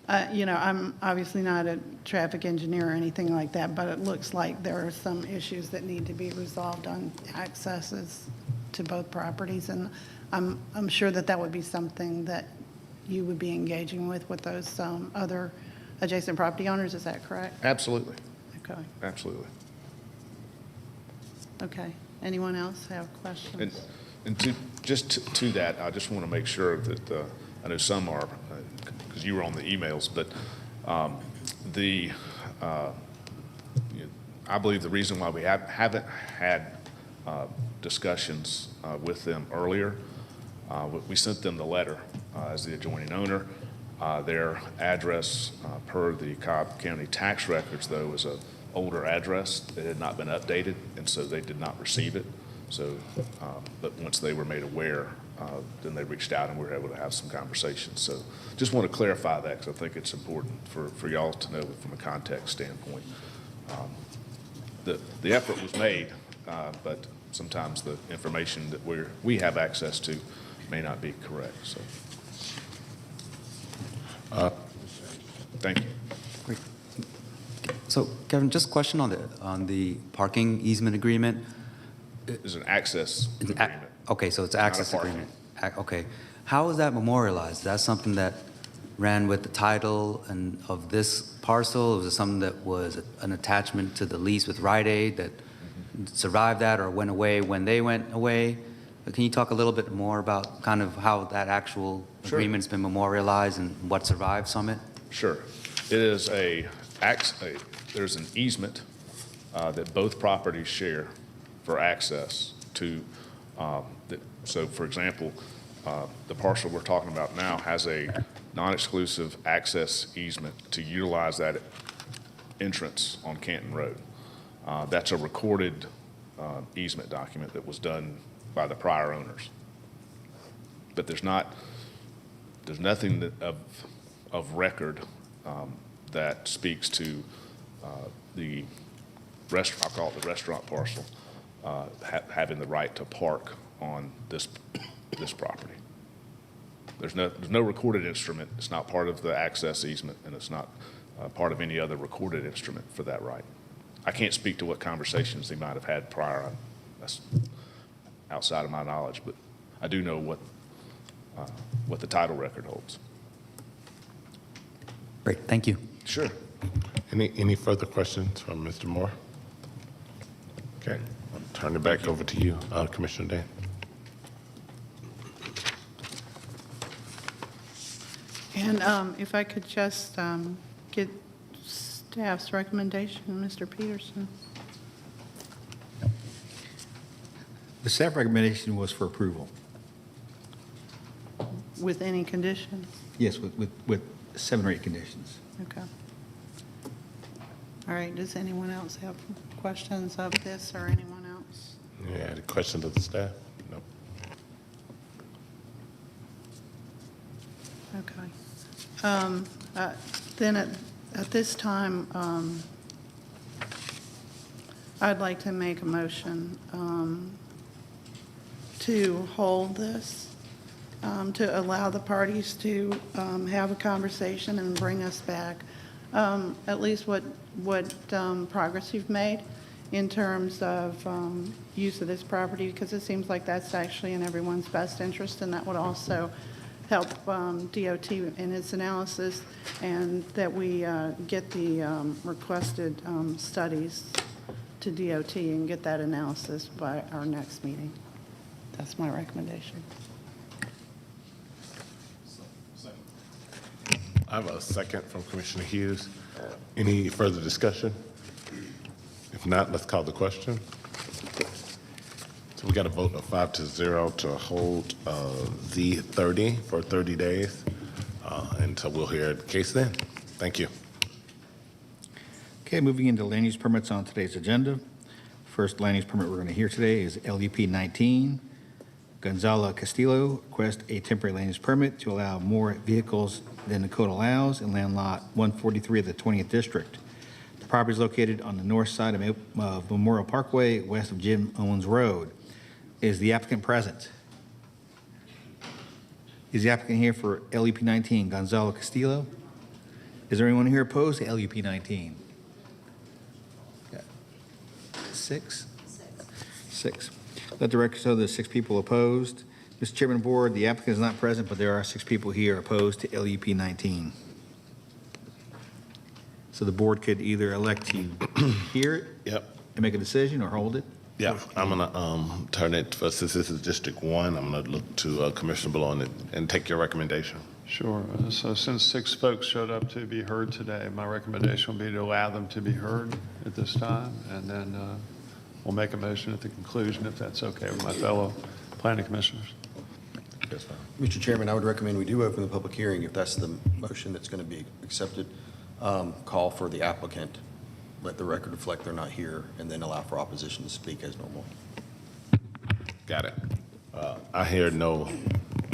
I'm obviously not a traffic engineer or anything like that, but it looks like there are some issues that need to be resolved on accesses to both properties, and I'm sure that would be something that you would be engaging with those other adjacent property owners. Is that correct? Absolutely. Okay. Absolutely. Okay. Anyone else have questions? And to that, I just want to make sure that I know some are, because you were on the emails, but I believe the reason why we haven't had discussions with them earlier, we sent them the letter as the adjoining owner. Their address per the Cobb County tax records, though, is an older address that had not been updated, and so they did not receive it. So, but once they were made aware, then they reached out and we were able to have some conversations. So just want to clarify that because I think it's important for y'all to know from a context standpoint. The effort was made, but sometimes the information that we have access to may not be correct. So, thank you. Great. So, Kevin, just a question on the parking easement agreement. It's an access agreement. Okay, so it's Not a access parking. agreement. Okay. How is that memorialized? Is that something that ran with the title of this parcel? Was it something that was an attachment to the lease with Rite Aid that survived that or went away when they went away? Can you talk a little bit more about kind of how that actual agreement's been memorialized and what survives from it? Sure. It is there's an easement that both properties share for access to, so for example, the parcel we're talking about now has a non-exclusive access easement to utilize that entrance on Canton Road. That's a recorded easement document that was done by the prior owners. But there's nothing of record that speaks to the restaurant, I'll call it the restaurant parcel, having the right to park on this property. There's no recorded instrument. It's not part of the access easement, and it's not part of any other recorded instrument for that right. I can't speak to what conversations they might have had prior. That's outside of my knowledge, but I do know what the title record holds. Great, thank you. Sure. Any further questions from Mr. Moore? Okay, I'll turn it back over to you, Commissioner Day. And if I could just get staff's recommendation, Mr. Peterson. The staff recommendation was for approval. With any conditions? Yes, with 7 or 8 conditions. Okay. All right, does anyone else have questions of this or anyone else? Yeah, any questions of the staff? No. Okay. Then at this time, I'd like to make a motion to hold this, to allow the parties to have a conversation and bring us back at least what progress you've made in terms of use of this property, because it seems like that's actually in everyone's best interest, and that would also help DOT in its analysis, and that we get the requested studies to DOT and get that analysis by our next meeting. That's my recommendation. I have a second from Commissioner Hughes. Any further discussion? If not, let's call the question. So we got a vote of 5-0 to hold Z30 for 30 days. And so we'll hear the case then. Thank you. Okay, moving into land use permits on today's agenda. First land use permit we're going to hear today is LUP 19. Gonzalo Castillo requests a temporary land use permit to allow more vehicles than the code allows in land lot 143 of the 20th District. The property is located on the north side of Memorial Parkway, west of Jim Owens Road. Is the applicant present? Is the applicant here for LUP 19, Gonzalo Castillo? Is there anyone here opposed to LUP 19? Got 6? 6. Let the record show there's 6 people opposed. Mr. Chairman of the Board, the applicant is not present, but there are 6 people here opposed to LUP 19. So the board could either elect to hear it Yep. and make a decision or hold it. Yeah, I'm gonna turn it, since this is District 1, I'm gonna look to Commissioner Below and take your recommendation. Sure. So since 6 folks showed up to be heard today, my recommendation will be to allow them to be heard at this time, and then we'll make a motion at the conclusion, if that's okay with my fellow planning commissioners. Yes, ma'am. Mr. Chairman, I would recommend we do open the public hearing if that's the motion that's going to be accepted. Call for the applicant, let the record reflect they're not here, and then allow for opposition to speak as normal. Got it. I hear no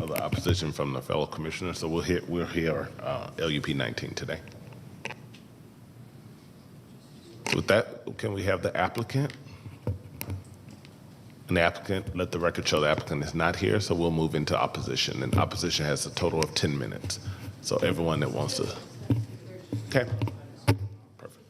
other opposition from the fellow commissioners, so we'll hear LUP 19 today. With that, can we have the applicant? And the applicant, let the record show the applicant is not here, so we'll move into opposition. And opposition has a total of 10 minutes. So everyone that wants to. Okay. Perfect.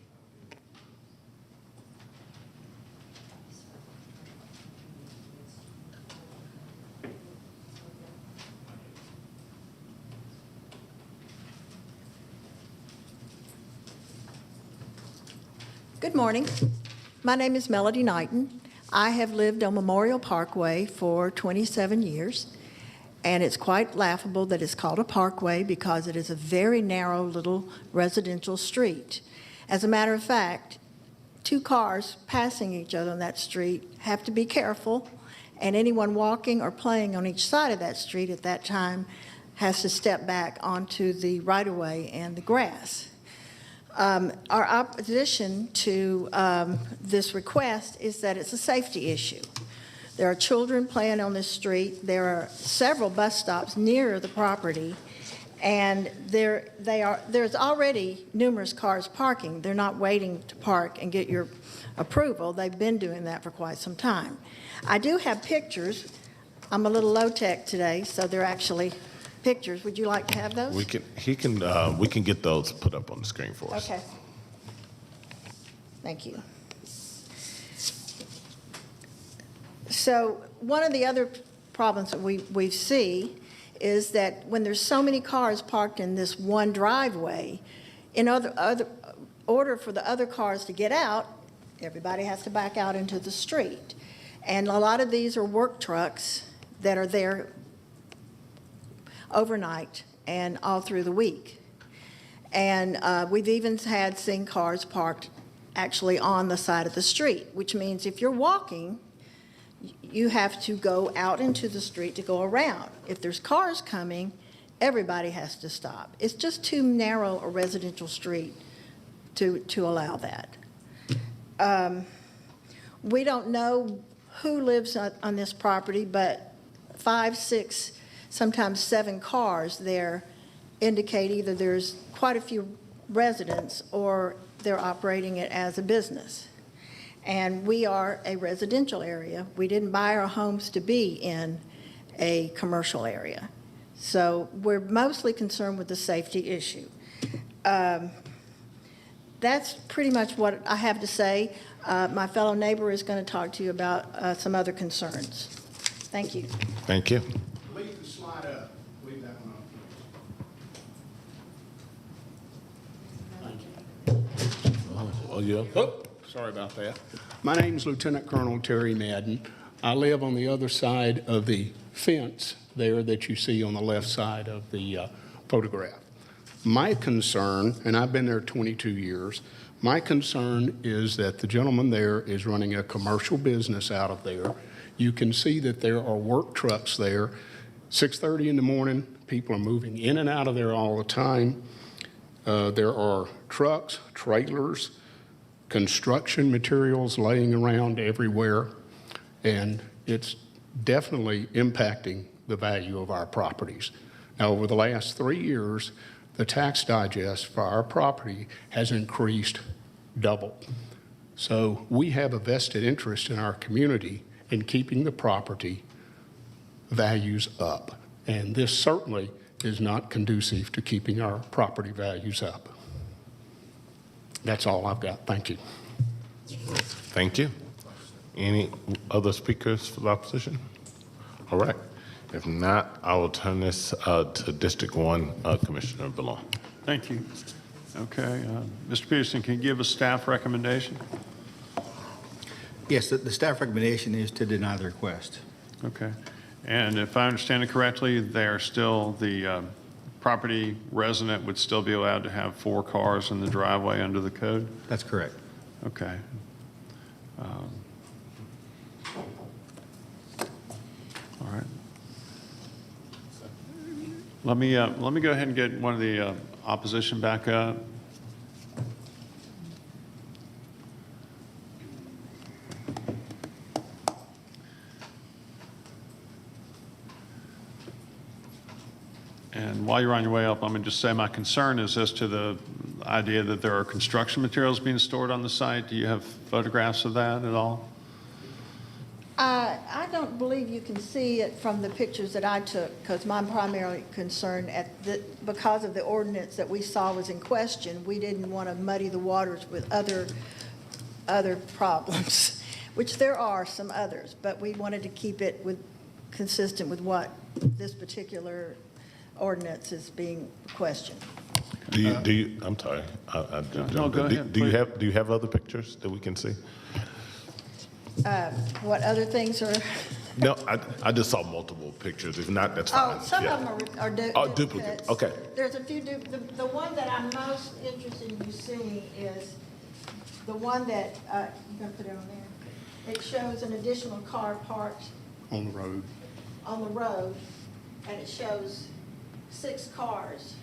Good morning. My name is Melody Knighton. I have lived on Memorial Parkway for 27 years, and it's quite laughable that it's called a parkway because it is a very narrow little residential street. As a matter of fact, 2 cars passing each other on that street have to be careful, and anyone walking or playing on each side of that street at that time has to step back onto the right-of-way and the grass. Our opposition to this request is that it's a safety issue. There are children playing on this street. There are several bus stops near the property, and there's already numerous cars parking. They're not waiting to park and get your approval. They've been doing that for quite some time. I do have pictures. I'm a little low-tech today, so they're actually pictures. Would you like to have those? We can get those put up on the screen for us. Okay. Thank you. So one of the other problems that we see is that when there's so many cars parked in this one driveway, in order for the other cars to get out, Everybody has to back out into the street. And a lot of these are work trucks that are there overnight and all through the week. And we've even seen cars parked actually on the side of the street, which means if you're walking, you have to go out into the street to go around. If there's cars coming, everybody has to stop. It's just too narrow a residential street to allow that. We don't know who lives on this property, but 5, 6, sometimes 7 cars there indicate either there's quite a few residents or they're operating it as a business. And we are a residential area. We didn't buy our homes to be in a commercial area. So we're mostly concerned with the safety issue. That's pretty much what I have to say. My fellow neighbor is going to talk to you about some other concerns. Thank you. Thank you. Leave the slide up. Leave that one up. Oh, yeah. Sorry about that. My name's Lieutenant Colonel Terry Madden. I live on the other side of the fence there that you see on the left side of the photograph. My concern, and I've been there 22 years, my concern is that the gentleman there is running a commercial business out of there. You can see that there are work trucks there. 6:30 in the morning, people are moving in and out of there all the time. There are trucks, trailers, construction materials laying around everywhere, and it's definitely impacting the value of our properties. Now, over the last 3 years, the tax digest for our property has increased double. So we have a vested interest in our community in keeping the property values up. And this certainly is not conducive to keeping our property values up. That's all I've got. Thank you. Thank you. Any other speakers for the opposition? All right. If not, I will turn this to District 1 Commissioner Ballon. Thank you. Okay, Mr. Peterson, can you give a staff recommendation? Yes, the staff recommendation is to deny the request. Okay. And if I understand it correctly, the property resident would still be allowed to have 4 cars in the driveway under the code? That's correct. Okay. All right. Let me go ahead and get one of the opposition back up. And while you're on your way up, I'm going to just say my concern is as to the idea that there are construction materials being stored on the site. Do you have photographs of that at all? I don't believe you can see it from the pictures that I took, because my primary concern because of the ordinance that we saw was in question, we didn't want to muddy the waters with other problems, which there are some others, but we wanted to keep it consistent with what this particular ordinance is being questioned. Do you? I'm sorry. No, go ahead. Do you have other pictures that we can see? What other things are? No, I just saw multiple pictures. If not, that's fine. Oh, some of them are duplicates. Duplicates. Okay. There's a few the one that I'm most interested in you seeing is the one that, you can put it on there. It shows an additional car parked On the road. on the road, and it shows 6 cars.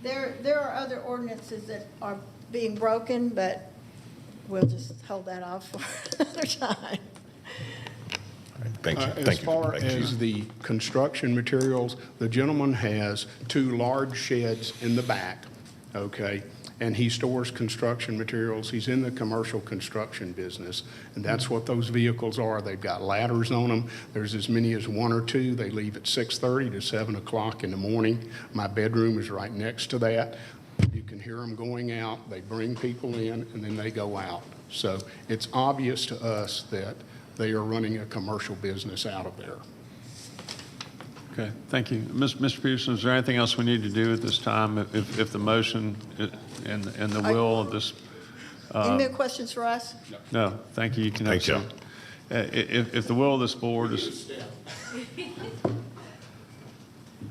There are other ordinances that are being broken, but we'll just hold that off for another time. Thank you. As far as the construction materials, the gentleman has 2 large sheds in the back, okay? And he stores construction materials. He's in the commercial construction business, and that's what those vehicles are. They've got ladders on them. There's as many as 1 or 2. They leave at 6:30 to 7 o'clock in the morning. My bedroom is right next to that. You can hear them going out. They bring people in, and then they go out. So it's obvious to us that they are running a commercial business out of there. Okay, thank you. Mr. Peterson, is there anything else we need to do at this time if the motion and the will of this Any more questions for us? No, thank you. You can have a Thank you. seat. If the will of this board is,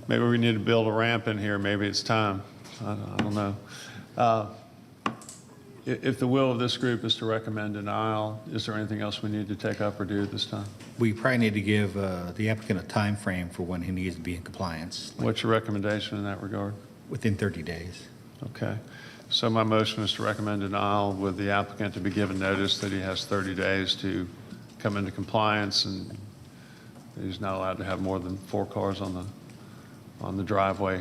maybe we need to build a ramp in here, maybe it's time. I don't know. If the will of this group is to recommend denial, is there anything else we need to take up or do at this time? We probably need to give the applicant a time frame for when he needs to be in compliance, What's your recommendation in that regard? within 30 days. Okay. So my motion is to recommend denial with the applicant to be given notice that he has 30 days to come into compliance, and he's not allowed to have more than 4 cars on the driveway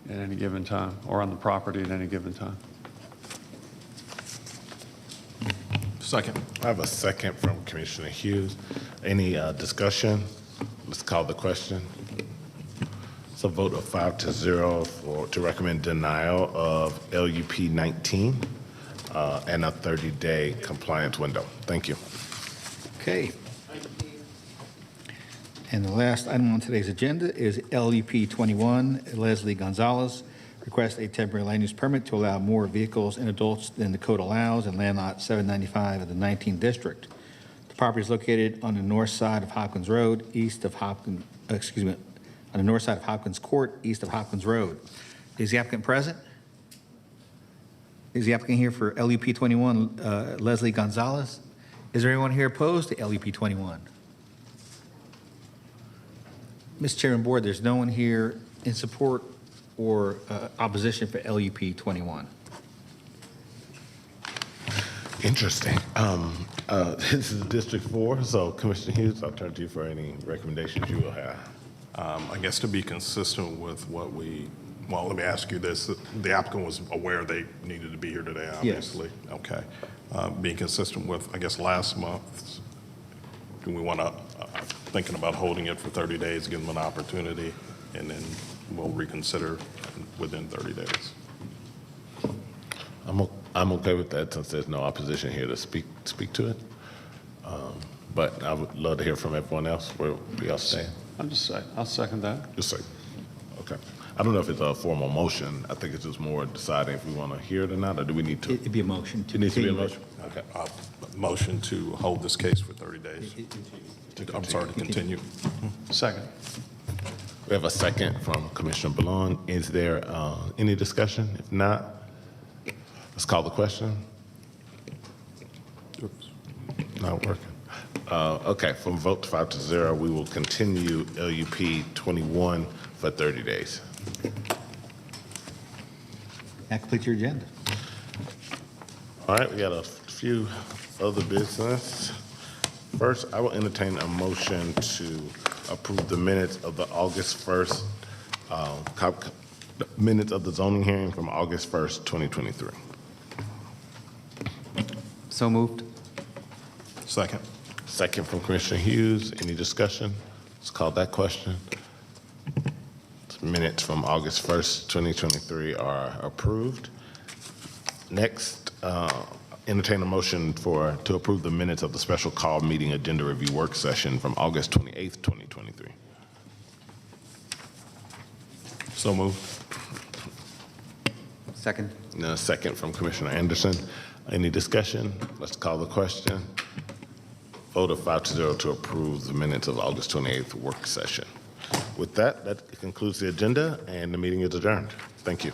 at any given time, or on the property at any given time. Second. I have a second from Commissioner Hughes. Any discussion? Let's call the question. It's a vote of 5-0 to recommend denial of LUP 19 and a 30-day compliance window. Thank you. Okay. And the last item on today's agenda is LUP 21. Leslie Gonzalez requests a temporary land use permit to allow more vehicles and adults than the code allows in land lot 795 of the 19th district. The property is located on the north side of Hopkins Road, east of Hopkins, on the north side of Hopkins Court, east of Hopkins Road. Is the applicant present? Is the applicant here for LUP 21, Leslie Gonzalez? Is there anyone here opposed to LUP 21? Mr. Chairman Board, there's no one here in support or opposition for LUP 21. Interesting. This is District 4, so Commissioner Hughes, I'll turn to you for any recommendations you will have. I guess to be consistent with what well, let me ask you this. The applicant was aware they needed to be here today, obviously. Yes. Okay. Being consistent with, I guess, last month, do we want to, thinking about holding it for 30 days, give them an opportunity, and then we'll reconsider within 30 days? I'm okay with that since there's no opposition here to speak to it. But I would love to hear from everyone else where we all stand. I'll second that. Just say, okay. I don't know if it's a formal motion. I think it's just more deciding if we want to hear it or not, or do we need to? It'd be a motion. It needs to be a motion? Okay. Motion to hold this case for 30 days. I'm sorry, to continue. Second. We have a second from Commissioner Ballon. Is there any discussion? If not, let's call the question. Oops. Not working. Okay, from vote 5-0, we will continue LUP 21 for 30 days. That completes your agenda. All right, we got a few other business. First, I will entertain a motion to approve the minutes of the August 1st, minutes of the zoning hearing from August 1st, 2023. So moved. Second. Second from Commissioner Hughes. Any discussion? Let's call that question. Minutes from August 1st, 2023 are approved. Next, entertain a motion to approve the minutes of the special call meeting agenda review work session from August 28th, 2023. So moved. Second. Now, second from Commissioner Anderson. Any discussion? Let's call the question. Vote of 5-0 to approve the minutes of August 28th work session. With that, that concludes the agenda, and the meeting is adjourned. Thank you.